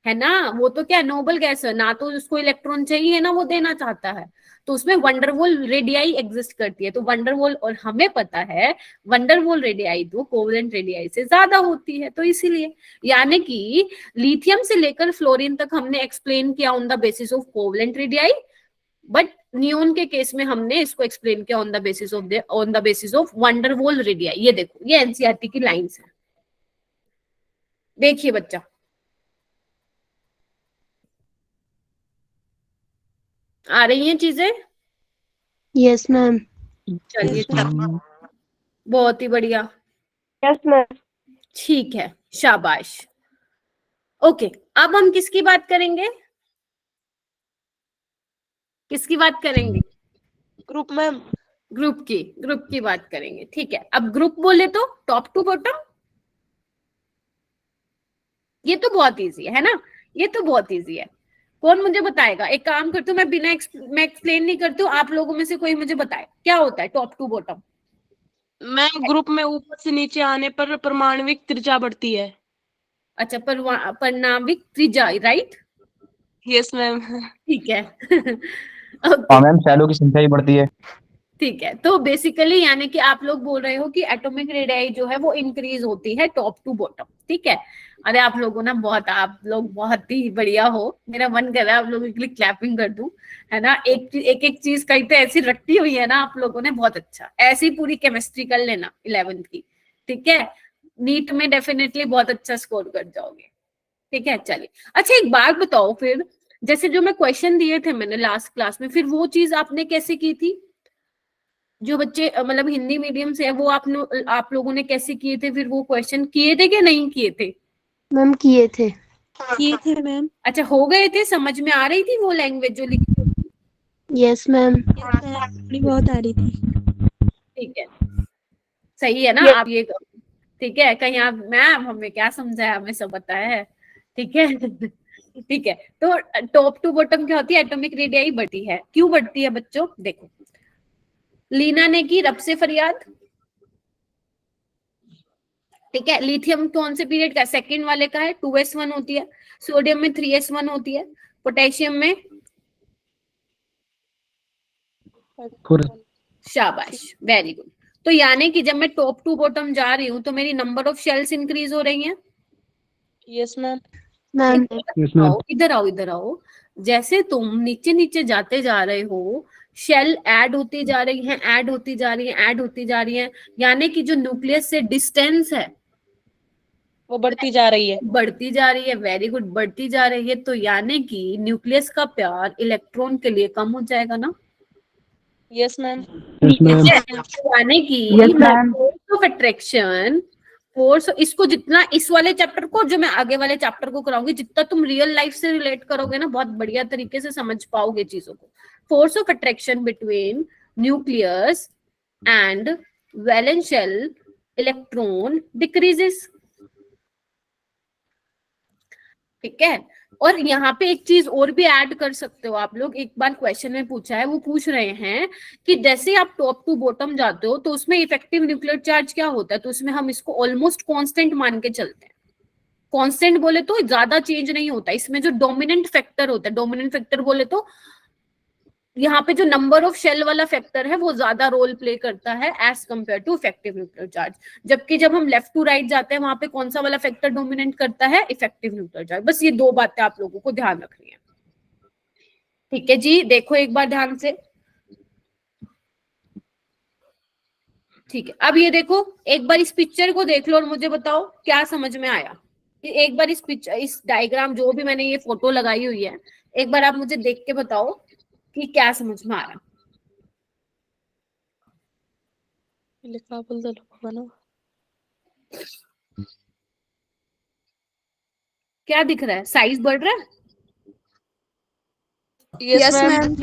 है ना, वो तो क्या नोबल गैस है ना, तो उसको इलेक्ट्रॉन चाहिए ना, वो देना चाहता है, तो उसमें वंडरवॉल रेडियाई एग्जिस्ट करती है, तो वंडरवॉल, और हमें पता है वंडरवॉल रेडियाई तो कोवेलेंट रेडियाई से ज्यादा होती है, तो इसीलिए, यानी कि लिथियम से लेकर फ्लोरीन तक हमने एक्सप्लेन किया on the basis of covalent radii, but neon के केस में हमने इसको एक्सप्लेन किया on the basis of van der Waals radii. ये देखो, ये एनसीईआरटी की लाइंस है, देखिए बच्चा, आ रही हैं चीजें? Yes ma'am. चलिए, Yes, ma'am. बहुत ही बढ़िया, यस मैम। ठीक है, शाबाश। ओके, अब हम किसकी बात करेंगे, किसकी बात करेंगे? Group ma'am. ग्रुप की बात करेंगे, ठीक है। अब ग्रुप बोले तो टॉप टू बॉटम, ये तो बहुत इजी है ना, ये तो बहुत इजी है। कौन मुझे बताएगा? एक काम करती हूँ, मैं एक्सप्लेन नहीं करती हूँ, आप लोगों में से कोई मुझे बताए क्या होता है टॉप टू बॉटम। मैं ग्रुप में ऊपर से नीचे आने पर परमाणविक त्रिज्या बढ़ती है। अच्छा, परमाणविक त्रिज्या, राइट, यस मैम। ठीक है। हाँ ओके, मैम, शैलो की संख्या भी बढ़ती है। ठीक है, तो बेसिकली यानी कि आप लोग बोल रहे हो कि एटॉमिक रेडियाई जो है वो इंक्रीज होती है टॉप टू बॉटम, ठीक है। अरे आप लोगों ना बहुत, आप लोग बहुत ही बढ़िया हो, मेरा मन कर रहा है आप लोगों के लिए क्लैपिंग कर दूं, है ना। एक चीज कहीं तो ऐसी रखी हुई है ना आप लोगों ने, बहुत अच्छा, ऐसी पूरी केमिस्ट्री कर लेना 11th की, ठीक है, नीट में डेफिनेटली बहुत अच्छा स्कोर कर जाओगे, ठीक है। चलिए, अच्छा एक बात बताओ फिर, जैसे जो मैं क्वेश्चन दिए थे मैंने लास्ट क्लास में, फिर वो चीज आपने कैसे की थी? जो बच्चे मतलब हिंदी मीडियम से है, वो आप लोगों ने कैसे किए थे? फिर वो क्वेश्चन किए थे कि नहीं किए थे? मैम किए थे। किए थे मैम। अच्छा, हो गए थे, समझ में आ रही थी वो लैंग्वेज जो लिखी थी? Yes ma'am. थोड़ी बहुत आ रही थी। ठीक है, सही है ना आप ये, ठीक है, कहीं आप मैम हमें क्या समझाया, हमें सब बताया है, ठीक है। ठीक है, तो टॉप टू बॉटम क्या होती है? एटॉमिक रेडियाई बढ़ती है, क्यों बढ़ती है बच्चों? देखो, लीना ने की रब से फरियाद, ठीक है, लिथियम कौन से पीरियड का? सेकंड वाले का है, 2s1 होती है, सोडियम में 3s1 होती है, पोटेशियम में, शाबाश, वेरी गुड। तो यानी कि जब मैं टॉप टू बॉटम जा रही हूँ तो मेरी नंबर ऑफ शेल्स इंक्रीज हो रही हैं। Yes ma'am. मैम इधर आओ, इधर आओ, जैसे तुम नीचे नीचे जाते जा रहे हो, शेल ऐड होती जा रही हैं, ऐड होती जा रही हैं, ऐड होती जा रही हैं, यानी कि जो न्यूक्लियस से डिस्टेंस है वो बढ़ती जा रही है। बढ़ती जा रही है, वेरी गुड, बढ़ती जा रही है, तो यानी कि न्यूक्लियस का प्यार इलेक्ट्रॉन के लिए कम हो जाएगा ना। Yes ma'am. यानी कि फोर्स ऑफ अट्रैक्शन, फोर्स, इसको जितना, इस वाले चैप्टर को जो मैं आगे वाले चैप्टर को कराऊंगी, जितना तुम रियल लाइफ से रिलेट करोगे ना, बहुत बढ़िया तरीके से समझ पाओगे चीजों को। Force of attraction between nucleus and valence shell electron decreases, ठीक है। और यहाँ पे एक चीज और भी ऐड कर सकते हो आप लोग, एक बार क्वेश्चन में पूछा है, वो पूछ रहे हैं कि जैसे आप टॉप टू बॉटम जाते हो तो उसमें इफेक्टिव न्यूक्लियर चार्ज क्या होता है, तो उसमें हम इसको ऑलमोस्ट कांस्टेंट मान के चलते हैं। कांस्टेंट बोले तो ज्यादा चेंज नहीं होता, इसमें जो डोमिनेंट फैक्टर होता है, डोमिनेंट फैक्टर बोले तो यहाँ पे जो नंबर ऑफ शेल वाला फैक्टर है वो ज्यादा रोल प्ले करता है as compare to effective nuclear charge, जबकि जब हम लेफ्ट टू राइट जाते हैं वहां पे कौन सा वाला फैक्टर डोमिनेट करता है? Effective nuclear charge. बस ये दो बातें आप लोगों को ध्यान रखनी है, ठीक है जी। देखो एक बार ध्यान से, ठीक है, अब ये देखो, एक बार इस पिक्चर को देख लो और मुझे बताओ क्या समझ में आया। एक बार इस पिक्चर, इस डायग्राम जो भी मैंने ये फोटो लगाई हुई है, एक बार आप मुझे देख के बताओ कि क्या समझ में आ रहा। लिखा बोल दो बनो। क्या दिख रहा है? साइज बढ़ रहा है? Yes ma'am.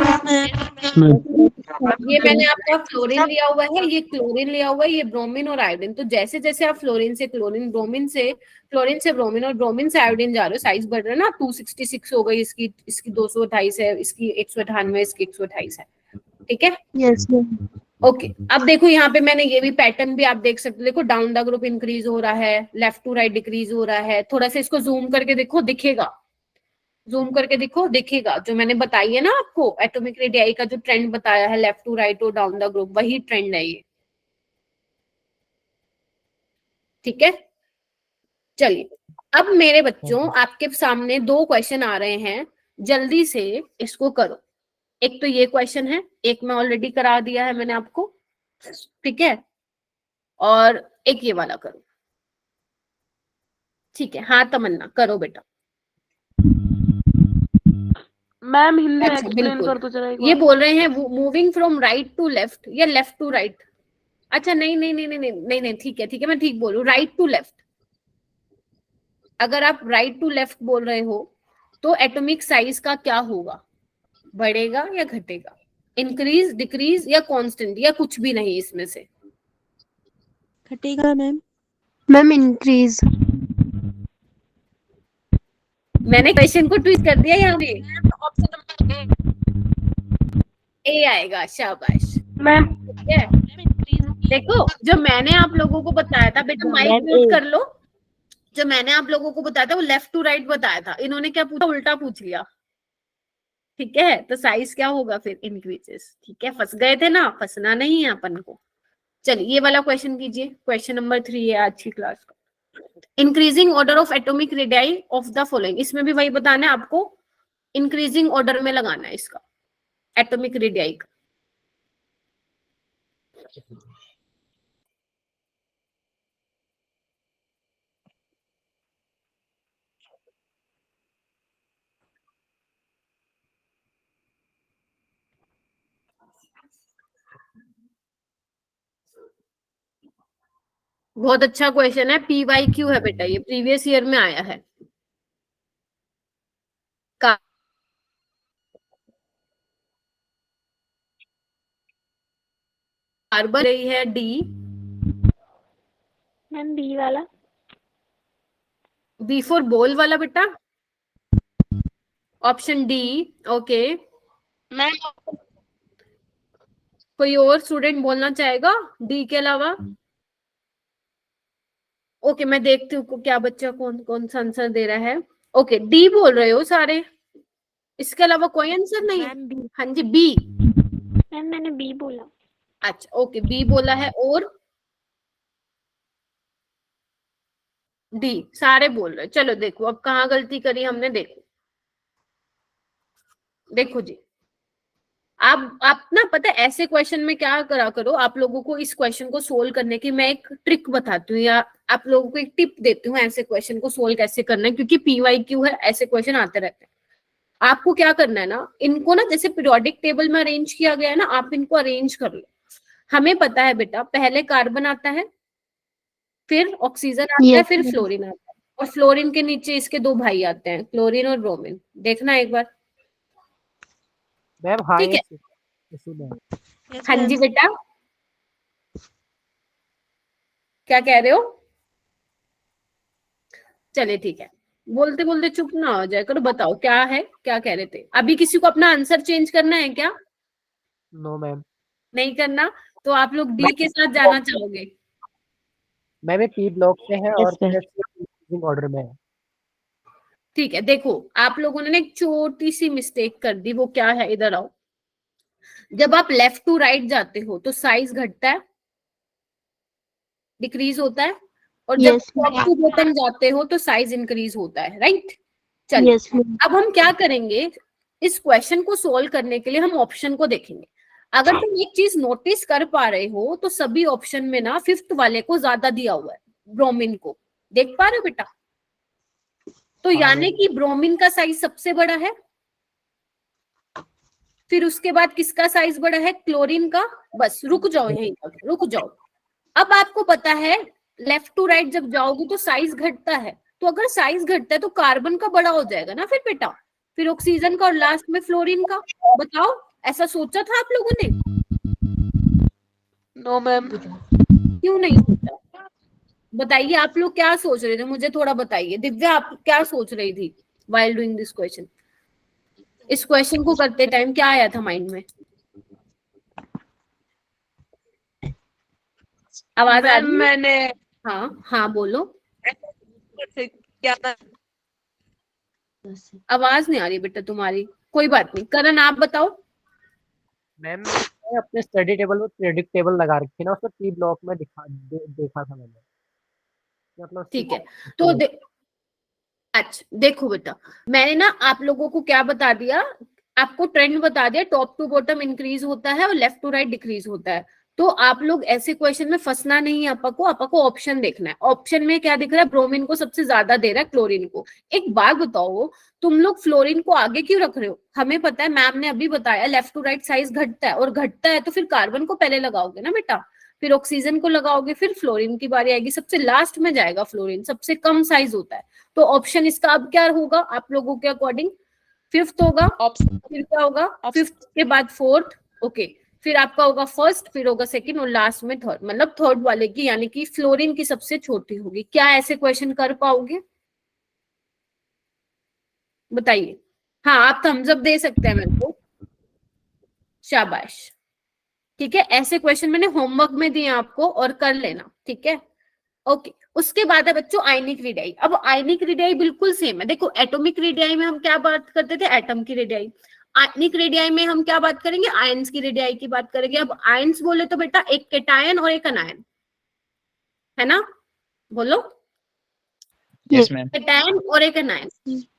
ये मैंने आपका फ्लोरीन लिया हुआ है, ये क्लोरीन लिया हुआ है, ये ब्रोमीन और आयोडीन। तो जैसे जैसे आप फ्लोरीन से क्लोरीन, ब्रोमीन से ब्रोमीन और ब्रोमीन से आयोडीन जा रहे हो, साइज बढ़ रहा है ना। 266 हो गई इसकी, इसकी 228 है, इसकी 198, इसकी 128 है। ठीक है, यस मैम। ओके। अब देखो यहाँ पे मैंने ये भी पैटर्न भी आप देख सकते हो। देखो डाउन द ग्रुप इंक्रीज हो रहा है, लेफ्ट टू राइट डिक्रीज हो रहा है। थोड़ा सा इसको जूम करके देखो, दिखेगा। जूम करके देखो, दिखेगा। जो मैंने बताई है ना आपको एटॉमिक रेडियाई का जो ट्रेंड बताया है, लेफ्ट टू राइट और डाउन द ग्रुप, वही ट्रेंड है ये। ठीक है, चलिए अब मेरे बच्चों आपके सामने 2 क्वेश्चन आ रहे हैं, जल्दी से इसको करो। एक तो ये क्वेश्चन है, एक मैं ऑलरेडी करा दिया है मैंने आपको, ठीक है, और एक ये वाला करो। ठीक है, हाँ तमन्ना करो बेटा। मैम हिंदी में अच्छा, एक्सप्लेन बिल्कुल। कर दो जरा एक ये बार। बोल रहे हैं moving from right to left या लेफ्ट टू राइट। अच्छा नहीं नहीं नहीं नहीं नहीं नहीं नहीं, ठीक है ठीक है, मैं ठीक बोलूं, राइट टू लेफ्ट। अगर आप राइट टू लेफ्ट बोल रहे हो तो एटॉमिक साइज का क्या होगा, बढ़ेगा या घटेगा, इंक्रीज डिक्रीज या कांस्टेंट या कुछ भी नहीं इसमें से। घटेगा मैम। Ma'am increase. मैंने क्वेश्चन को ट्विस्ट कर दिया यहाँ पे। ए आएगा, शाबाश मैम ठीक है। देखो जो मैंने आप लोगों को बताया था बेटा, माइक म्यूट कर लो। जो मैंने आप लोगों को बताया था वो लेफ्ट टू राइट बताया था, इन्होंने क्या पूछा, उल्टा पूछ लिया। ठीक है, तो साइज क्या होगा फिर, इंक्रीजेस। ठीक है, फंस गए थे ना, फंसना नहीं है अपन को। चलिए ये वाला क्वेश्चन कीजिए, क्वेश्चन नंबर 3 है आज की क्लास का। Increasing order of atomic radii of the following. इसमें भी वही बताना है आपको, इंक्रीजिंग ऑर्डर में लगाना है इसका, एटॉमिक रेडियाई का। बहुत अच्छा क्वेश्चन है, PYQ है बेटा, ये प्रीवियस ईयर में आया है। कार्बन रही है D, मैम बी वाला। B फॉर बॉल वाला बेटा, ऑप्शन D। ओके, मैम कोई और स्टूडेंट बोलना चाहेगा D के अलावा? ओके, मैं देखती हूँ क्या बच्चा कौन कौन सा आंसर दे रहा है। ओके, D बोल रहे हो सारे, इसके अलावा कोई आंसर नहीं? Ma'am B. हाँ जी, B। मैम मैंने बी बोला। अच्छा ओके, B बोला है, और D सारे बोल रहे हैं। चलो देखो अब कहाँ गलती करी हमने, देखो देखो जी। आप ना पता है ऐसे क्वेश्चन में क्या करा करो, आप लोगों को इस क्वेश्चन को सोल्व करने की मैं एक ट्रिक बताती हूँ, या आप लोगों को एक टिप देती हूँ ऐसे क्वेश्चन को सोल्व कैसे करना है, क्योंकि PYQ है, ऐसे क्वेश्चन आते रहते हैं। आपको क्या करना है ना, इनको ना जैसे पीरियोडिक टेबल में अरेंज किया गया है ना, आप इनको अरेंज कर लो। हमें पता है बेटा, पहले कार्बन आता है, फिर ऑक्सीजन आता है, फिर फ्लोरीन आता है, और फ्लोरीन के नीचे इसके 2 भाई आते हैं, क्लोरीन और ब्रोमीन। देखना एक बार। मैम हाँ, ठीक है, Yes, हाँ मैम। जी बेटा, क्या कह रहे हो? चलिए ठीक है, बोलते बोलते चुप ना हो जाए करो। बताओ क्या है, क्या कह रहे थे? अभी किसी को अपना आंसर चेंज करना है क्या? No ma'am. नहीं करना, तो आप लोग D के साथ जाना चाहोगे? मैम ये P ब्लॉक से है और sir. इंक्रीजिंग ऑर्डर में है। ठीक है, देखो आप लोगों ने एक छोटी सी मिस्टेक कर दी, वो क्या है, इधर आओ। जब आप लेफ्ट टू राइट जाते हो तो साइज घटता है, डिक्रीज होता है, और जब Yes, टॉप टू बॉटम जाते हो तो साइज इंक्रीज होता है, राइट? चलिए Yes, मैम। अब हम क्या करेंगे, इस क्वेश्चन को सोल्व करने के लिए हम ऑप्शन को देखेंगे। अगर तुम एक चीज नोटिस कर पा रहे हो तो सभी ऑप्शन में ना फिफ्थ वाले को ज्यादा दिया हुआ है, ब्रोमीन को। देख पा रहे हो बेटा? तो हाँ यानी मैम। कि ब्रोमीन का साइज सबसे बड़ा है, फिर उसके बाद किसका साइज बड़ा है? क्लोरीन का। बस रुक जाओ यहीं तक, रुक जाओ। अब आपको पता है लेफ्ट टू राइट जब जाओगे तो साइज घटता है, तो अगर साइज घटता है तो कार्बन का बड़ा हो जाएगा ना फिर बेटा, फिर ऑक्सीजन का और लास्ट में फ्लोरीन का। बताओ, ऐसा सोचा था आप लोगों ने? No ma'am. क्यों नहीं सोचा? बताइए आप लोग क्या सोच रहे थे, मुझे थोड़ा बताइए। दिव्या आप क्या सोच रही थी while डूइंग दिस क्वेश्चन? इस क्वेश्चन को करते टाइम क्या आया था माइंड में? आवाज आ मैम रही है? मैंने हाँ हाँ बोलो। क्या था? आवाज नहीं आ रही बेटा तुम्हारी, कोई बात नहीं। करण आप बताओ। मैम मैंने अपने स्टडी टेबल में प्रेडिक्ट टेबल लगा रखी ना, उसमें पी ब्लॉक में देखा था मैंने, मतलब ठीक है, तो अच्छा देखो बेटा, मैंने ना आप लोगों को क्या बता दिया, आपको ट्रेंड बता दिया, टॉप टू बॉटम इंक्रीज होता है और लेफ्ट टू राइट डिक्रीज होता है। तो आप लोग ऐसे क्वेश्चन में फंसना नहीं है, आपको ऑप्शन देखना है। ऑप्शन में क्या दिख रहा है? ब्रोमीन को सबसे ज्यादा दे रहा है, क्लोरीन को। एक बात बताओ, तुम लोग फ्लोरीन को आगे क्यों रख रहे हो? हमें पता है, मैम ने अभी बताया लेफ्ट टू राइट साइज घटता है, और घटता है तो फिर कार्बन को पहले लगाओगे ना बेटा, फिर ऑक्सीजन को लगाओगे, फिर फ्लोरीन की बारी आएगी, सबसे लास्ट में जाएगा फ्लोरीन, सबसे कम साइज होता है। तो ऑप्शन इसका अब क्या होगा आप लोगों के अकॉर्डिंग? फिफ्थ होगा। ऑप्शन फिर क्या होगा? फिफ्थ के बाद फोर्थ, ओके, फिर आपका होगा फर्स्ट, फिर होगा सेकंड और लास्ट में थर्ड, मतलब थर्ड वाले की, यानी कि फ्लोरीन की सबसे छोटी होगी। क्या ऐसे क्वेश्चन कर पाओगे? बताइए। हाँ आप थम्स अप दे सकते हैं मेरे को, शाबाश। ठीक है, ऐसे क्वेश्चन मैंने होमवर्क में दिए आपको और कर लेना, ठीक है? ओके, उसके बाद है बच्चों आयनिक रेडियाई। अब आयनिक रेडियाई बिल्कुल सेम है। देखो एटॉमिक रेडियाई में हम क्या बात करते थे? एटम की रेडियाई। आयनिक रेडियाई में हम क्या बात करेंगे? आयंस की रेडियाई की बात करेंगे। अब आयंस बोले तो बेटा एक केटायन और एक अनायन, है ना? बोलो। Yes ma'am. केटायन और एक अनायन।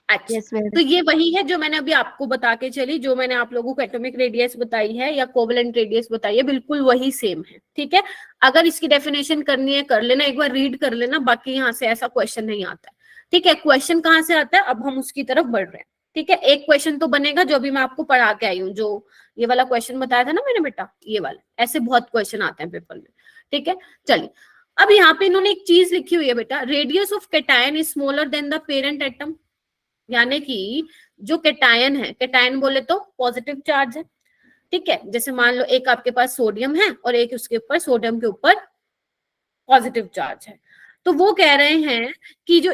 अच्छा, यस मैम। तो ये वही है जो मैंने अभी आपको बता के चली, जो मैंने आप लोगों को एटॉमिक रेडियस बताई है या कोवेलेंट रेडियस बताई है, बिल्कुल वही सेम है। ठीक है, अगर इसकी डेफिनेशन करनी है कर लेना, एक बार रीड कर लेना, बाकी यहाँ से ऐसा क्वेश्चन नहीं आता है। ठीक है, क्वेश्चन कहाँ से आता है? अब हम उसकी तरफ बढ़ रहे हैं। ठीक है, एक क्वेश्चन तो बनेगा जो अभी मैं आपको पढ़ा के आई हूँ, जो ये वाला क्वेश्चन बताया था ना मैंने बेटा, ये वाला। ऐसे बहुत क्वेश्चन आते हैं पेपर में। ठीक है, चलिए अब यहाँ पे इन्होंने एक चीज लिखी हुई है बेटा, radius of cation is smaller than the parent atom. यानी कि जो कैटायन है, कैटायन बोले तो पॉजिटिव चार्ज है। ठीक है, जैसे मान लो एक आपके पास सोडियम है और एक उसके ऊपर, सोडियम के ऊपर पॉजिटिव चार्ज है, तो वो कह रहे हैं कि जो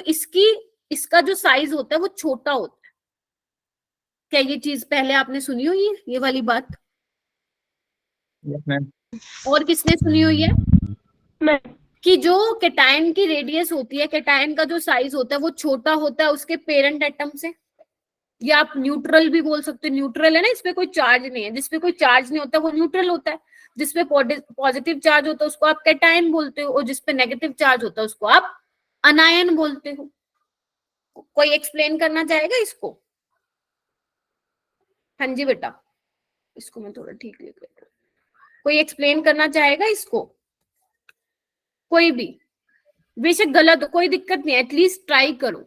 इसका जो साइज होता है वो छोटा होता है। क्या ये चीज पहले आपने सुनी हुई है, ये वाली बात? Yes ma'am. और किसने सुनी हुई है मैं कि जो कैटायन की रेडियस होती है, कैटायन का जो साइज होता है वो छोटा होता है उसके पेरेंट एटम से, या आप न्यूट्रल भी बोल सकते हो। न्यूट्रल है ना, इसपे कोई चार्ज नहीं है, जिसपे कोई चार्ज नहीं होता वो न्यूट्रल होता है, जिसपे पॉजिटिव चार्ज होता है उसको आप कैटायन बोलते हो, और जिसपे नेगेटिव चार्ज होता है उसको आप अनायन बोलते हो। कोई एक्सप्लेन करना चाहेगा इसको? हाँ जी बेटा, इसको मैं थोड़ा ठीक लिख लेता हूँ। कोई एक्सप्लेन करना चाहेगा इसको? कोई भी, बेशक गलत हो कोई दिक्कत नहीं, एटलीस्ट ट्राई करो।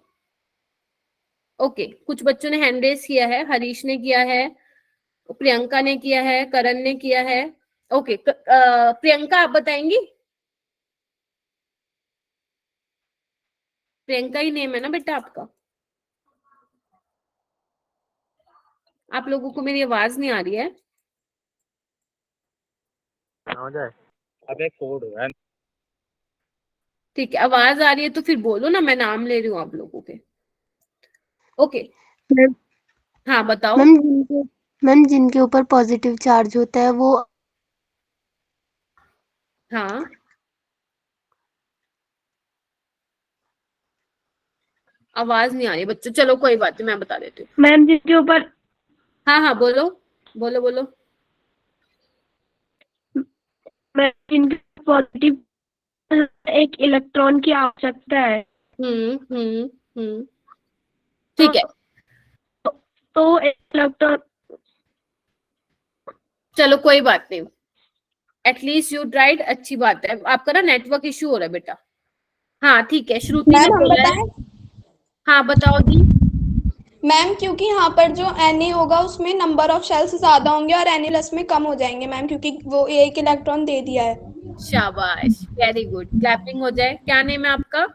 ओके, कुछ बच्चों ने हैंड रेस किया है, हरीश ने किया है, प्रियंका ने किया है, करण ने किया है। ओके, प्रियंका आप बताएंगी? प्रियंका ही नेम है ना बेटा आपका? आप लोगों को मेरी आवाज नहीं आ रही है? हो जाए। अबे कोड है। ठीक है, आवाज आ रही है तो फिर बोलो ना, मैं नाम ले रही हूँ आप लोगों के। ओके, मैम हाँ बताओ। मैम जिनके ऊपर पॉजिटिव चार्ज होता है वो हाँ आवाज नहीं आ रही बच्चों, चलो कोई बात नहीं, मैं बता देती हूँ। मैम जिनके ऊपर हाँ हाँ बोलो बोलो बोलो। मैम जिनके पॉजिटिव एक इलेक्ट्रॉन की आवश्यकता है हम्म। ठीक है, तो इलेक्ट्रॉन चलो कोई बात नहीं, एटलीस्ट यू ट्राइड, अच्छी बात है। आपका ना नेटवर्क इश्यू हो रहा है बेटा। हाँ ठीक है, श्रुति ने मैम हम बोला है। बताएं? हाँ बताओ जी। मैम क्योंकि यहाँ पर जो Na होगा उसमें नंबर ऑफ शेल्स ज्यादा होंगे और Na+ में कम हो जाएंगे मैम, क्योंकि वो एक इलेक्ट्रॉन दे दिया है। शाबाश, वेरी गुड, क्लैपिंग हो जाए। क्या नेम है आपका?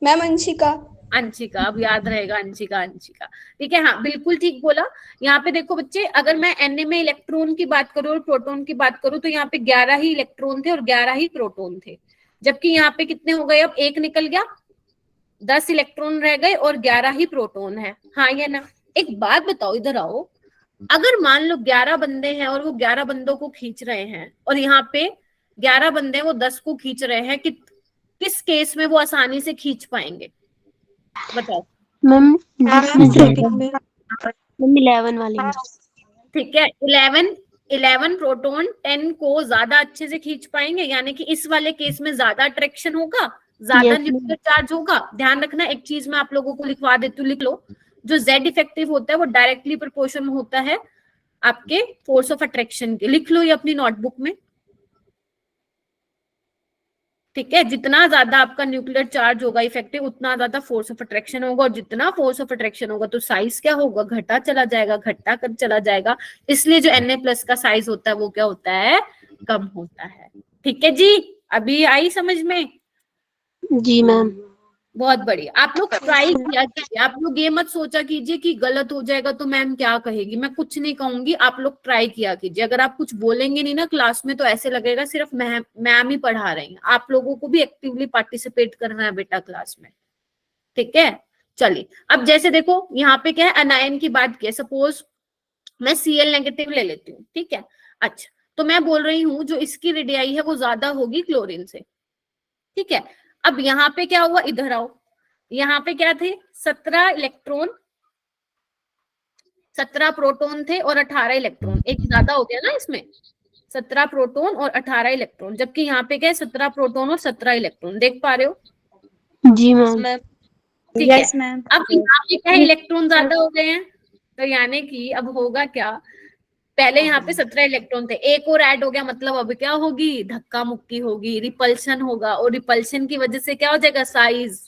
मैम अंशिका। अंशिका, अब याद रहेगा, अंशिका अंशिका, ठीक है। हाँ बिल्कुल ठीक बोला। यहाँ पे देखो बच्चे, अगर मैं Na में इलेक्ट्रॉन की बात करूँ और प्रोटॉन की बात करूँ तो यहाँ पे 11 ही इलेक्ट्रॉन थे और 11 ही प्रोटॉन थे, जबकि यहाँ पे कितने हो गए? अब एक निकल गया, 10 इलेक्ट्रॉन रह गए और 11 ही प्रोटॉन है। हाँ या ना? एक बात बताओ, इधर आओ, अगर मान लो 11 बंदे हैं और वो 11 बंदों को खींच रहे हैं और यहाँ पे 11 बंदे वो 10 को खींच रहे हैं, किस केस में वो आसानी से खींच पाएंगे? बताओ। मैम सेकंड में मैम 11 वाले में। ठीक है, 11 प्रोटॉन 10 को ज्यादा अच्छे से खींच पाएंगे, यानी कि इस वाले केस में ज्यादा अट्रैक्शन होगा, ज्यादा Yes, न्यूक्लियर चार्ज होगा। ध्यान रखना, एक चीज मैं आप लोगों को लिखवा देती हूँ, लिख लो। जो Z इफेक्टिव होता है वो डायरेक्टली प्रोपोर्शन में होता है आपके फोर्स ऑफ अट्रैक्शन के। लिख लो ये अपनी नोटबुक में, ठीक है। जितना ज्यादा आपका न्यूक्लियर चार्ज होगा इफेक्टिव, उतना ज्यादा फोर्स ऑफ अट्रैक्शन होगा, और जितना फोर्स ऑफ अट्रैक्शन होगा तो साइज क्या होगा? घटा चला जाएगा, घटता कर चला जाएगा। इसलिए जो Na+ का साइज होता है वो क्या होता है? कम होता है। ठीक है जी, अभी आई समझ में? जी मैम। बहुत बढ़िया। आप लोग ट्राई किया कीजिए, आप लोग ये मत सोचा कीजिए कि गलत हो जाएगा तो मैम क्या कहेगी। मैं कुछ नहीं कहूंगी, आप लोग ट्राई किया कीजिए। अगर आप कुछ बोलेंगे नहीं ना क्लास में तो ऐसे लगेगा सिर्फ मैम ही पढ़ा रही हैं। आप लोगों को भी एक्टिवली पार्टिसिपेट करना है बेटा क्लास में, ठीक है। चलिए, अब जैसे देखो यहाँ पे क्या है, अनायन की बात की है। सपोज मैं Cl- ले लेती हूँ, ठीक है। अच्छा, तो मैं बोल रही हूँ जो इसकी रेडियाई है वो ज्यादा होगी क्लोरीन से, ठीक है। अब यहाँ पे क्या हुआ? इधर आओ, यहाँ पे क्या थे? 17 इलेक्ट्रॉन, 17 प्रोटॉन थे और 18 इलेक्ट्रॉन। एक ज्यादा हो गया ना इसमें, 17 प्रोटॉन और 18 इलेक्ट्रॉन, जबकि यहाँ पे क्या है? 17 प्रोटॉन और 17 इलेक्ट्रॉन। देख पा रहे हो? जी मैम। ठीक है। अब यहाँ पे क्या है? इलेक्ट्रॉन ज्यादा हो गए हैं, तो यानी कि अब होगा क्या? पहले यहाँ पे 17 इलेक्ट्रॉन थे, एक और ऐड हो गया, मतलब अब क्या होगी? धक्का मुक्की होगी, रिपल्शन होगा, और रिपल्शन की वजह से क्या हो जाएगा? साइज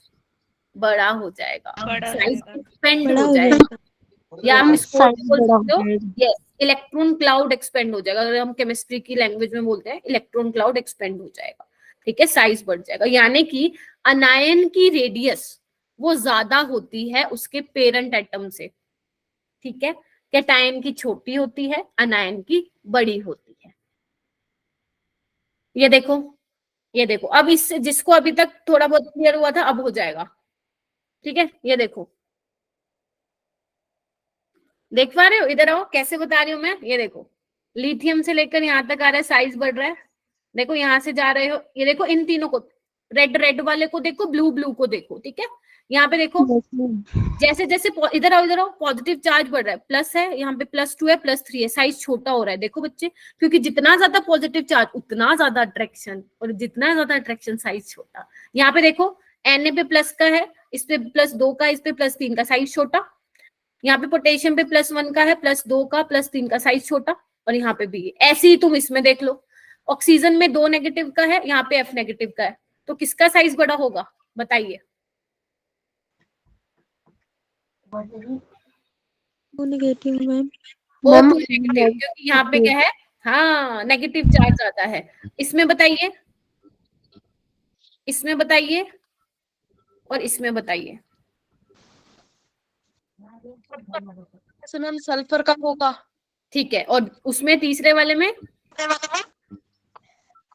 बड़ा हो जाएगा, साइज एक्सपेंड हो जाएगा, या हम इसको बोल सकते हो ये इलेक्ट्रॉन क्लाउड एक्सपेंड हो जाएगा। अगर हम केमिस्ट्री की लैंग्वेज में बोलते हैं, इलेक्ट्रॉन क्लाउड एक्सपेंड हो जाएगा, ठीक है। साइज बढ़ जाएगा, यानी कि अनायन की रेडियस वो ज्यादा होती है उसके पेरेंट एटम से, ठीक है। कैटायन की छोटी होती है, अनायन की बड़ी होती है। ये देखो, ये देखो, अब इससे जिसको अभी तक थोड़ा बहुत क्लियर हुआ था अब हो जाएगा, ठीक है। ये देखो, देख पा रहे हो? इधर आओ, कैसे बता रही हूँ मैं। ये देखो, लिथियम से लेकर यहाँ तक आ रहा है, साइज बढ़ रहा है। देखो यहाँ से जा रहे हो, ये देखो इन तीनों को, रेड रेड वाले को देखो, ब्लू ब्लू को देखो, ठीक है। यहाँ पे देखो, जैसे जैसे इधर आओ, पॉजिटिव चार्ज बढ़ रहा है, प्लस है यहाँ पे, +2 है, +3 है, साइज छोटा हो रहा है। देखो बच्चे, क्योंकि जितना ज्यादा पॉजिटिव चार्ज उतना ज्यादा अट्रैक्शन, और जितना ज्यादा अट्रैक्शन साइज छोटा। यहाँ पे देखो Na पे प्लस का है, इस पे +2 का, इस पे +3 का, साइज छोटा। यहाँ पे पोटेशियम पे +1 का है, +2 का, +3 का, साइज छोटा। और यहाँ पे भी ऐसे ही तुम इसमें देख लो, ऑक्सीजन में 2 नेगेटिव का है, यहाँ पे F- का है, तो किसका साइज बड़ा होगा? बताइए। वो नेगेटिव मैम। O2 नेगेटिव, क्योंकि यहाँ पे क्या है? हाँ, नेगेटिव चार्ज ज्यादा है। इसमें बताइए, इसमें बताइए, और इसमें बताइए। मैम सल्फर का होगा। ठीक है, और उसमें तीसरे वाले में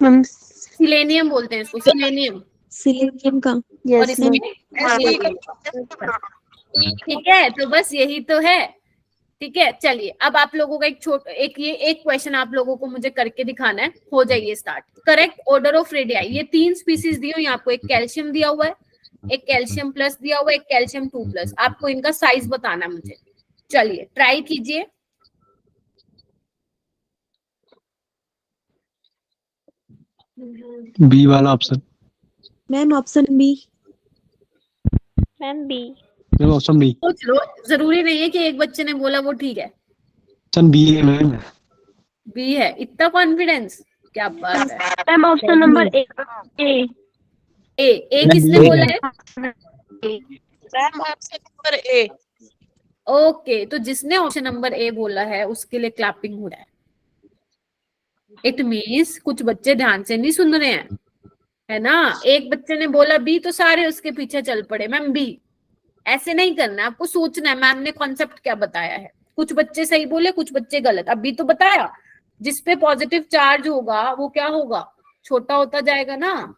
मैम सिलेनियम बोलते हैं इसको, सिलेनियम। सिलिकॉन का। और इसमें ठीक है, तो बस यही तो है, ठीक है। चलिए, अब आप लोगों का एक क्वेश्चन आप लोगों को मुझे करके दिखाना है, हो जाइए start. Correct order of radii, ये 3 स्पीसीज दी हुई आपको, एक कैल्शियम दिया हुआ है, एक कैल्शियम प्लस दिया हुआ है, एक कैल्शियम 2+। आपको इनका साइज बताना मुझे। चलिए ट्राई कीजिए। बी वाला option. Ma'am option B. Ma'am B. Ma'am option B. सोच लो, जरूरी नहीं है कि एक बच्चे ने बोला वो ठीक है। ऑप्शन बी है मैम। बी है, इतना कॉन्फिडेंस, क्या बात है। Ma'am option number A. A किसने A बोला है। है? Ma'am option number A. Okay, तो जिसने ऑप्शन नंबर ए बोला है उसके लिए क्लैपिंग हो रहा है। इट मीन्स कुछ बच्चे ध्यान से नहीं सुन रहे हैं, है ना। एक बच्चे ने बोला बी तो सारे उसके पीछे चल पड़े, मैम बी। ऐसे नहीं करना है, आपको सोचना है मैम ने कॉन्सेप्ट क्या बताया है। कुछ बच्चे सही बोले, कुछ बच्चे गलत। अभी तो बताया जिसपे पॉजिटिव चार्ज होगा वो क्या होगा, छोटा होता जाएगा ना।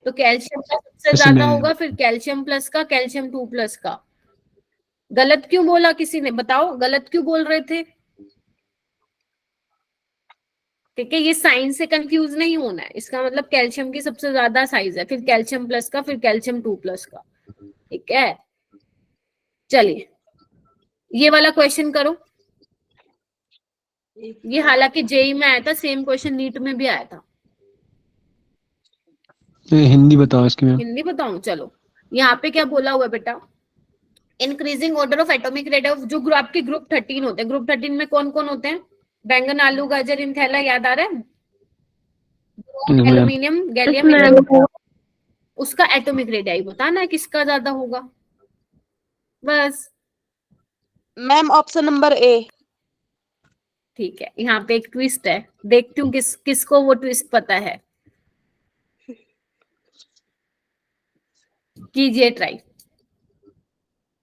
तो कैल्शियम का सबसे ज्यादा होगा, फिर कैल्शियम प्लस का, कैल्शियम 2+ का। गलत क्यों बोला किसी ने, बताओ गलत क्यों बोल रहे थे। ठीक है, ये साइंस से कंफ्यूज नहीं होना है। इसका मतलब कैल्शियम की सबसे ज्यादा साइज है, फिर कैल्शियम प्लस का, फिर कैल्शियम 2+ का। ठीक है, चलिए ये वाला क्वेश्चन करो। ये हालांकि जेई में आया था, सेम क्वेश्चन नीट में भी आया था। हिंदी बताओ इसकी मैम। हिंदी बताऊं, चलो। यहाँ पे क्या बोला हुआ है बेटा, increasing order of atomic rate of, जो ग्रुप आपके ग्रुप 13 होते हैं, ग्रुप 13 में कौन कौन होते हैं, बैंगन आलू गाजर इन थैला, याद आ रहा है। एल्यूमिनियम गैलियम, उसका एटॉमिक रेडियाई बताना है किसका ज्यादा होगा, बस। मैम ऑप्शन नंबर ए। ठीक है, यहाँ पे एक ट्विस्ट है, देखती हूँ किसको वो ट्विस्ट पता है। कीजिए ट्राई।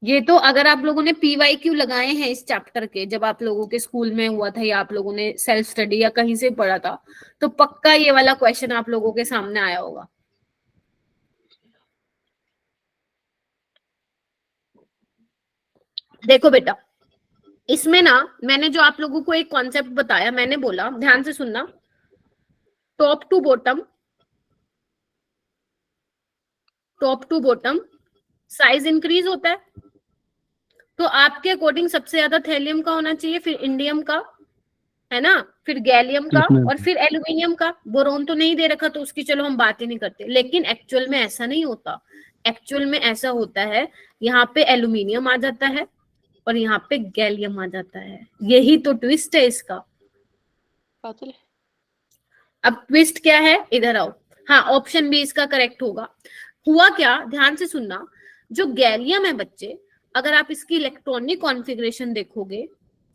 ये तो अगर आप लोगों ने PYQ लगाए हैं इस चैप्टर के, जब आप लोगों के स्कूल में हुआ था या आप लोगों ने सेल्फ स्टडी या कहीं से पढ़ा था, तो पक्का ये वाला क्वेश्चन आप लोगों के सामने आया होगा। देखो बेटा, इसमें ना मैंने जो आप लोगों को एक कॉन्सेप्ट बताया, मैंने बोला ध्यान से सुनना, top to bottom size increase होता है। तो आपके अकॉर्डिंग सबसे ज्यादा थैलियम का होना चाहिए, फिर इंडियम का, है ना, फिर गैलियम का, और फिर एल्यूमिनियम का। बोरोन तो नहीं दे रखा तो उसकी चलो हम बात ही नहीं करते, लेकिन एक्चुअल में ऐसा नहीं होता। एक्चुअल में ऐसा होता है, यहाँ पे एल्यूमिनियम आ जाता है और यहाँ पे गैलियम आ जाता है। यही तो ट्विस्ट है इसका। अब ट्विस्ट क्या है, इधर आओ। हाँ, ऑप्शन बी इसका करेक्ट होगा। हुआ क्या, ध्यान से सुनना, जो गैलियम है बच्चे, अगर आप इसकी इलेक्ट्रॉनिक कॉन्फ़िगरेशन देखोगे,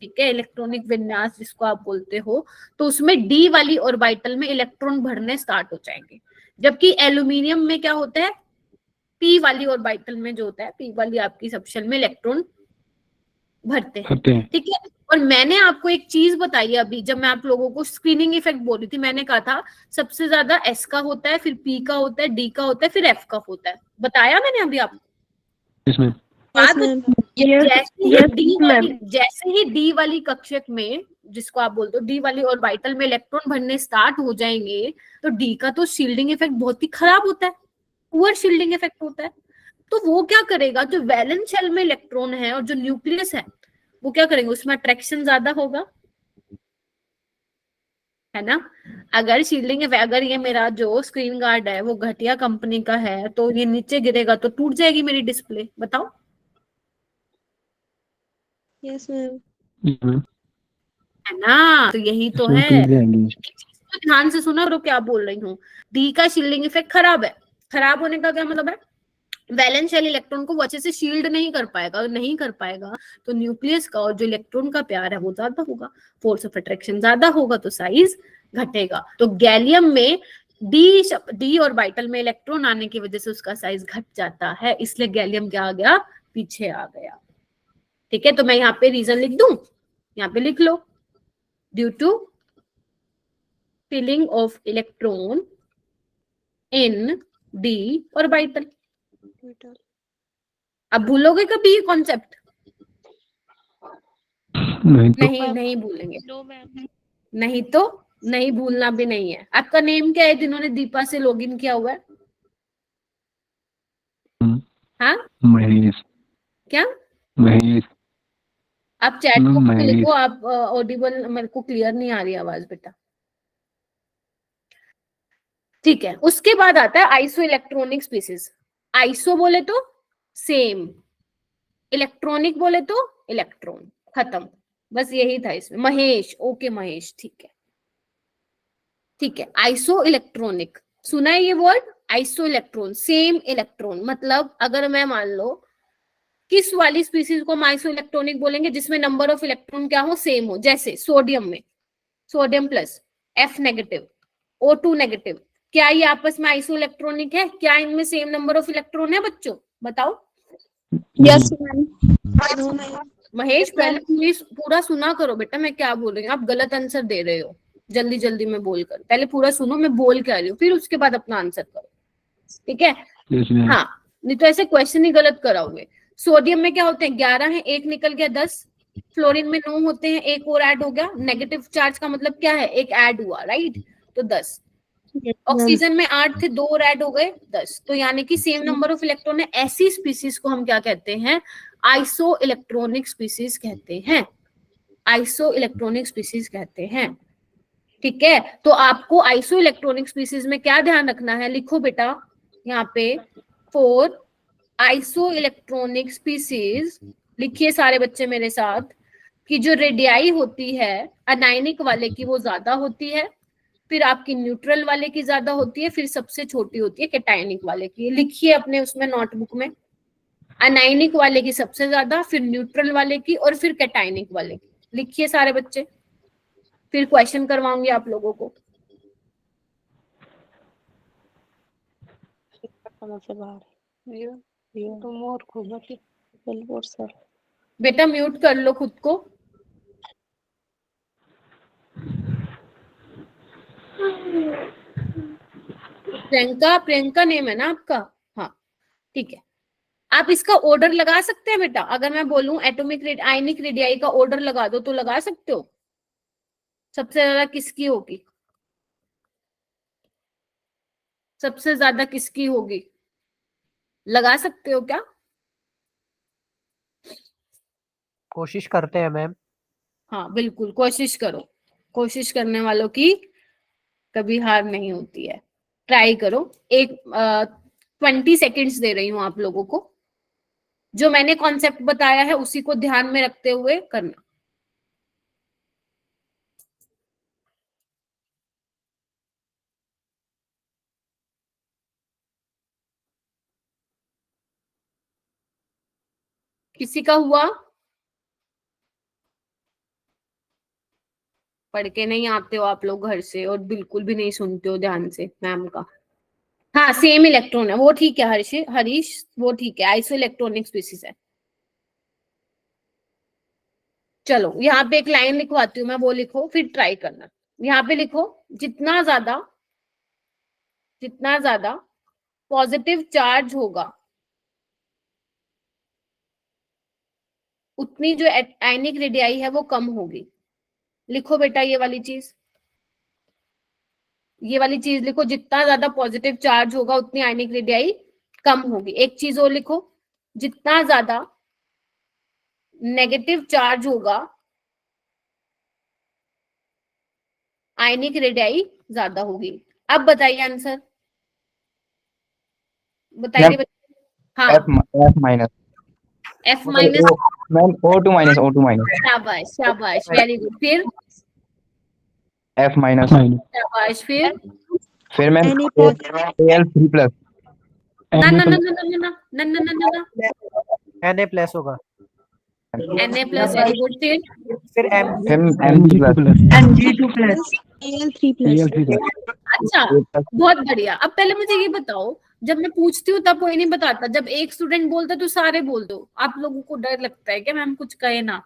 ठीक है, इलेक्ट्रॉनिक विन्यास जिसको आप बोलते हो, तो उसमें डी वाली ऑर्बिटल में इलेक्ट्रॉन भरने स्टार्ट हो जाएंगे। जबकि एल्यूमिनियम में क्या होता है, पी वाली ऑर्बिटल में जो होता है, पी वाली आपकी सबशेल में इलेक्ट्रॉन भरते हैं। ठीक है, और मैंने आपको एक चीज बताई अभी, जब मैं आप लोगों को स्क्रीनिंग इफेक्ट बोल रही थी, मैंने कहा था सबसे ज्यादा एस का होता है, फिर पी का होता है, डी का होता है, फिर एफ का होता है। बताया मैंने अभी आपको। जैसे ही डी वाली कक्षक में, जिसको आप बोलते हो डी वाली ऑर्बिटल में इलेक्ट्रॉन भरने स्टार्ट हो जाएंगे, तो डी का तो शील्डिंग इफेक्ट बहुत ही खराब होता है, पुअर शील्डिंग इफेक्ट होता है। तो वो क्या करेगा, जो वैलेंस शेल में इलेक्ट्रॉन है और जो न्यूक्लियस है, वो क्या करेंगे, उसमें अट्रैक्शन ज्यादा होगा, है ना। अगर शील्डिंग, अगर ये मेरा जो स्क्रीन गार्ड है वो घटिया कंपनी का है, तो ये नीचे गिरेगा तो टूट जाएगी मेरी डिस्प्ले, बताओ। Yes ma'am. है ना, तो यही तो है। तो ध्यान से सुना करो क्या बोल रही हूँ। डी का शील्डिंग इफेक्ट खराब है। खराब होने का क्या मतलब है, वैलेंस शेल इलेक्ट्रॉन को वो अच्छे से शील्ड नहीं कर पाएगा, अगर नहीं कर पाएगा तो न्यूक्लियस का और जो इलेक्ट्रॉन का प्यार है वो ज्यादा होगा, फोर्स ऑफ अट्रैक्शन ज्यादा होगा, तो साइज घटेगा। तो गैलियम में डी ऑर्बिटल में इलेक्ट्रॉन आने की वजह से उसका साइज घट जाता है, इसलिए गैलियम क्या आ गया, पीछे आ गया। ठीक है, तो मैं यहाँ पे रीजन लिख दूं, यहाँ पे लिख लो, due to filling of electron in d orbital. अब भूलोगे कभी ये कॉन्सेप्ट? नहीं भूलेंगे। नहीं तो नहीं भूलना भी नहीं है। आपका नेम क्या है जिन्होंने दीपा से लॉगिन किया हुआ है? हाँ, महेश। क्या महेश। आप चैट बॉक्स में लिखो, आप ऑडिबल, मेरे को क्लियर नहीं आ रही आवाज बेटा। ठीक है, उसके बाद आता है आइसो इलेक्ट्रॉनिक स्पीसीज। आइसो बोले तो सेम, इलेक्ट्रॉनिक बोले तो इलेक्ट्रॉन, खत्म। बस यही था इसमें। महेश, ओके महेश, ठीक है ठीक है। आइसो इलेक्ट्रॉनिक, सुना है ये word? Iso electron, same electron, मतलब अगर मैं मान लो किस वाली स्पीसीज को हम आइसो इलेक्ट्रॉनिक बोलेंगे, जिसमें नंबर ऑफ इलेक्ट्रॉन क्या हो, सेम हो। जैसे सोडियम में sodium plus, F negative, O2 negative, क्या ये आपस में आइसो इलेक्ट्रॉनिक है? क्या इनमें सेम नंबर ऑफ इलेक्ट्रॉन है बच्चों? बताओ। Yes ma'am. महेश पहले पूरा सुना करो बेटा, मैं क्या बोल रही हूँ, आप गलत आंसर दे रहे हो जल्दी जल्दी में बोलकर। पहले पूरा सुनो मैं बोल क्या रही हूँ, फिर उसके बाद अपना आंसर करो, ठीक है? Yes ma'am. हाँ, नहीं तो ऐसे क्वेश्चन ही गलत कराओगे। सोडियम में क्या होते हैं, 11 है, एक निकल गया 10। फ्लोरीन में 9 होते हैं, एक और ऐड हो गया। नेगेटिव चार्ज का मतलब क्या है, एक ऐड हुआ, राइट? तो 10। ऑक्सीजन में 8 थे, 2 और ऐड हो गए 10। तो यानी कि सेम नंबर ऑफ इलेक्ट्रॉन है। ऐसी स्पीसीज को हम क्या कहते हैं, आइसो इलेक्ट्रॉनिक स्पीसीज कहते हैं। आइसो इलेक्ट्रॉनिक स्पीसीज कहते हैं, ठीक है? तो आपको आइसो इलेक्ट्रॉनिक स्पीसीज में क्या ध्यान रखना है, लिखो बेटा यहाँ पे, फॉर आइसो इलेक्ट्रॉनिक स्पीसीज, लिखिए सारे बच्चे मेरे साथ, कि जो रेडियाई होती है अनायनिक वाले की वो ज्यादा होती है, फिर आपकी न्यूट्रल वाले की ज्यादा होती है, फिर सबसे छोटी होती है कैटायनिक वाले की। लिखिए अपने उसमें नोटबुक में, अनायनिक वाले की सबसे ज्यादा, फिर न्यूट्रल वाले की, और फिर कैटायनिक वाले की। लिखिए सारे बच्चे, फिर क्वेश्चन करवाऊंगी आप लोगों को। से बाहर तुम और खूब सर। बेटा म्यूट कर लो खुद को। प्रियंका, प्रियंका नेम है ना आपका? हाँ ठीक है। आप इसका ऑर्डर लगा सकते हैं बेटा, अगर मैं बोलूं एटॉमिक आयनिक रेडियाई का ऑर्डर लगा दो तो लगा सकते हो? सबसे ज्यादा किसकी होगी, सबसे ज्यादा किसकी होगी, लगा सकते हो क्या? कोशिश करते हैं मैम। हाँ बिल्कुल कोशिश करो, कोशिश करने वालों की कभी हार नहीं होती है। ट्राई करो। एक 20 सेकेंड्स दे रही हूं आप लोगों को, जो मैंने कॉन्सेप्ट बताया है उसी को ध्यान में रखते हुए करना। किसी का हुआ? पढ़ के नहीं आते हो आप लोग घर से, और बिल्कुल भी नहीं सुनते हो ध्यान से मैम का। हाँ सेम इलेक्ट्रॉन है, वो ठीक है हरीश, वो ठीक है, आइसो इलेक्ट्रॉनिक स्पीसीज है। चलो यहाँ पे एक लाइन लिखवाती हूँ मैं, वो लिखो फिर ट्राई करना। यहाँ पे लिखो, जितना ज्यादा पॉजिटिव चार्ज होगा उतनी जो आयनिक रेडियाई है वो कम होगी। लिखो बेटा ये वाली चीज, ये वाली चीज लिखो, जितना ज्यादा पॉजिटिव चार्ज होगा उतनी आयनिक रेडियाई कम होगी। एक चीज और लिखो, जितना ज्यादा नेगेटिव चार्ज होगा आयनिक रेडियाई ज्यादा होगी। अब बताइए आंसर, बताइए बच्चे। हाँ F minus F minus, ma'am O2 minus शाबाश शाबाश, वेरी गुड। फिर F माइनस शाबाश, फिर मैम Na Al3 प्लस ना ना ना ना ना ना ना ना ना ना Na प्लस होगा, Na प्लस, वेरी गुड। फिर Mg प्लस Al3+. अच्छा बहुत बढ़िया। अब पहले मुझे ये बताओ, जब मैं पूछती हूँ तब कोई नहीं बताता, जब एक स्टूडेंट बोलता है तो सारे बोल दो। आप लोगों को डर लगता है क्या मैम कुछ कहे ना?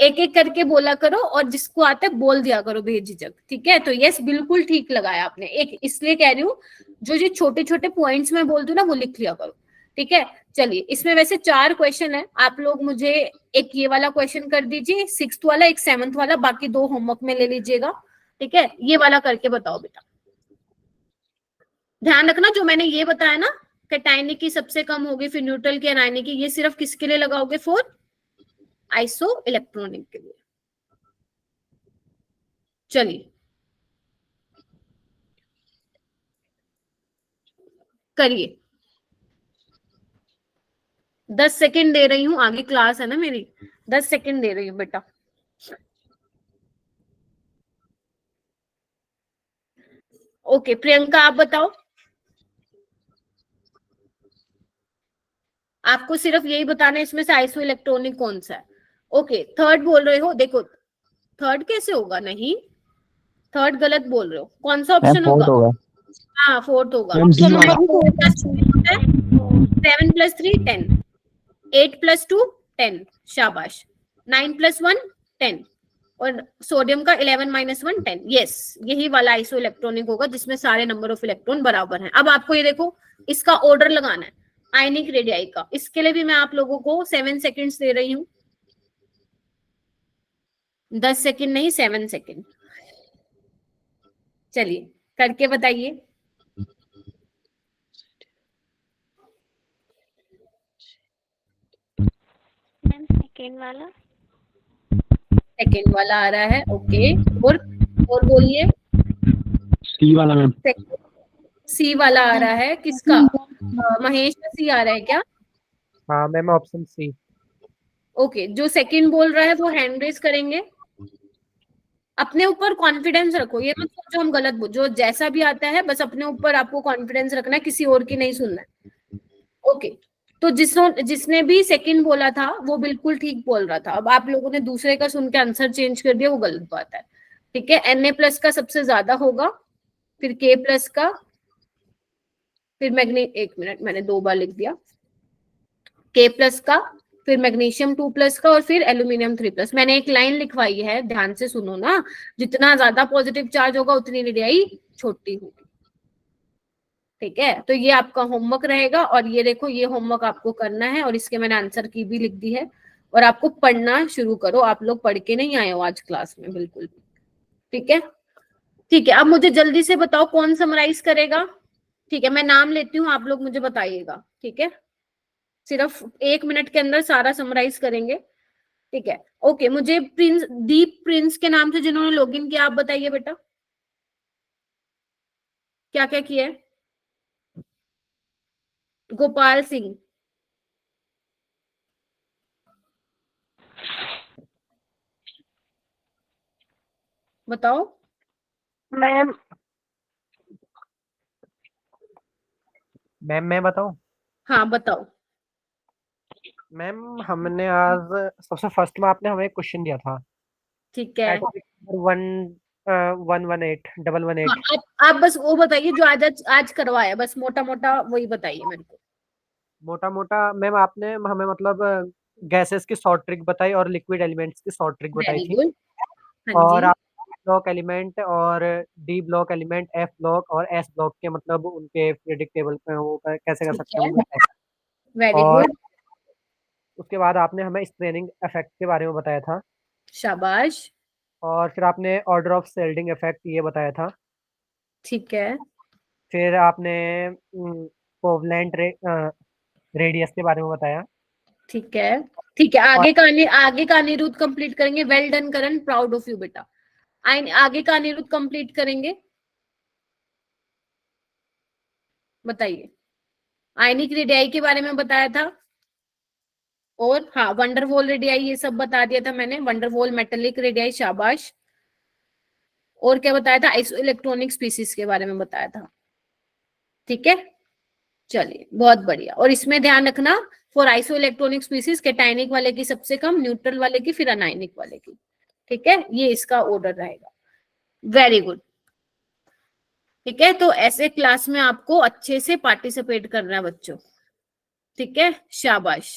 एक एक करके बोला करो, और जिसको आता है बोल दिया करो बेझिझक, ठीक है? तो यस बिल्कुल ठीक लगाया आपने। एक इसलिए कह रही हूँ, जो छोटे छोटे पॉइंट्स में बोल दूं ना वो लिख लिया करो, ठीक है? चलिए, इसमें वैसे 4 क्वेश्चन है, आप लोग मुझे एक ये वाला क्वेश्चन कर दीजिए, 6th वाला, एक 7th वाला, बाकी 2 होमवर्क में ले लीजिएगा, ठीक है? ये वाला करके बताओ बेटा। ध्यान रखना जो मैंने ये बताया ना, कैटायनिक की सबसे कम होगी, फिर न्यूट्रल की, अनायनिक की, ये सिर्फ किसके लिए लगाओगे, फॉर आइसो इलेक्ट्रॉनिक के लिए। चलिए करिए, 10 सेकेंड दे रही हूँ, आगे क्लास है ना मेरी, 10 सेकेंड दे रही हूँ बेटा। ओके प्रियंका आप बताओ, आपको सिर्फ यही बताना है इसमें से आइसो इलेक्ट्रॉनिक कौन सा है। ओके थर्ड बोल रहे हो, देखो थर्ड कैसे होगा, नहीं थर्ड गलत बोल रहे हो, कौन सा ऑप्शन होगा? हाँ फोर्थ होगा। मैम डी वाला। 7 + 3 10, 8 + 2 10, शाबाश। 9 + 1 10 और सोडियम का 11 - 1 10। यस यही वाला आइसो इलेक्ट्रॉनिक होगा जिसमें सारे नंबर ऑफ इलेक्ट्रॉन बराबर हैं। अब आपको ये देखो इसका ऑर्डर लगाना है आयनिक रेडियाई का, इसके लिए भी मैं आप लोगों को 7 सेकेंड्स दे रही हूँ, 10 सेकेंड नहीं 7 सेकेंड। चलिए करके बताइए। मैम सेकेंड वाला। सेकेंड वाला आ रहा है, ओके। और बोलिए। सी वाला मैम। सी वाला आ रहा है, किसका? महेश का सी आ रहा है क्या? हाँ मैम ऑप्शन सी। ओके जो सेकंड बोल रहा है वो हैंड रेज करेंगे। अपने ऊपर कॉन्फिडेंस रखो, ये मत सोचो हम गलत जो जैसा भी आता है बस अपने ऊपर आपको कॉन्फिडेंस रखना है, किसी और की नहीं सुनना है। ओके तो जिसने भी सेकंड बोला था वो बिल्कुल ठीक बोल रहा था। अब आप लोगों ने दूसरे का सुन के आंसर चेंज कर दिया, वो गलत बात है। ठीक है Na+ का सबसे ज्यादा होगा, फिर K+ का, फिर एक मिनट मैंने 2 बार लिख दिया, K+ का, फिर मैग्नीशियम 2+ का और फिर एल्यूमिनियम 3+। मैंने एक लाइन लिखवाई है, ध्यान से सुनो ना, जितना ज्यादा पॉजिटिव चार्ज होगा उतनी रेडियाई छोटी होगी। ठीक है तो ये आपका होमवर्क रहेगा और ये देखो ये होमवर्क आपको करना है और इसके मैंने आंसर की भी लिख दी है और आपको पढ़ना शुरू करो। आप लोग पढ़ के नहीं आए हो आज क्लास में बिल्कुल। ठीक है ठीक है अब मुझे जल्दी से बताओ कौन समराइज करेगा। ठीक है मैं नाम लेती हूँ, आप लोग मुझे बताइएगा। ठीक है सिर्फ 1 मिनट के अंदर सारा समराइज करेंगे। ठीक है ओके मुझे दीप प्रिंस के नाम से जिन्होंने लॉगिन किया आप बताइए बेटा क्या क्या किया है। गोपाल सिंह, बताओ। मैम मैं बताऊं? हाँ बताओ। मैम हमने आज सबसे फर्स्ट में आपने हमें एक क्वेश्चन दिया था, ठीक है 118 हाँ, आप बस वो बताइए जो आज करवाया, बस मोटा मोटा वही बताइए मेरे को। मोटा मोटा मैम आपने हमें मतलब गैसेस की शॉर्ट ट्रिक बताई और लिक्विड एलिमेंट्स की शॉर्ट ट्रिक बताई वेरी थी। गुड। हाँ और जी आप ब्लॉक एलिमेंट और D block element, F block और एस ब्लॉक के मतलब उनके पीरियोडिक टेबल पे वो कैसे कर ठीक सकते हैं है वो बताया। वेरी और गुड उसके बाद आपने हमें स्ट्रेनिंग इफेक्ट के बारे में बताया था शाबाश। और फिर आपने ऑर्डर ऑफ सेल्डिंग इफेक्ट ये बताया था। ठीक है फिर आपने कोवलेंट रेडियस के बारे में बताया। ठीक है ठीक है आगे का अनिरुद्ध कंप्लीट करेंगे। Well done Karan, proud of you बेटा। आगे का अनिरुद्ध कंप्लीट करेंगे, बताइए। आयनिक रेडियाई के बारे में बताया था और हाँ वंडरवॉल रेडियाई ये सब बता दिया था मैंने। वंडरवॉल मेटेलिक रेडियाई शाबाश। और क्या बताया था? आइसो इलेक्ट्रॉनिक स्पीसीज के बारे में बताया था। ठीक है चलिए बहुत बढ़िया। और इसमें ध्यान रखना for iso electronic species cationic वाले की सबसे कम, न्यूट्रल वाले की, फिर अनायनिक वाले की। ठीक है ये इसका ऑर्डर रहेगा। Very good. ठीक है तो ऐसे क्लास में आपको अच्छे से पार्टिसिपेट करना है बच्चों। ठीक है शाबाश।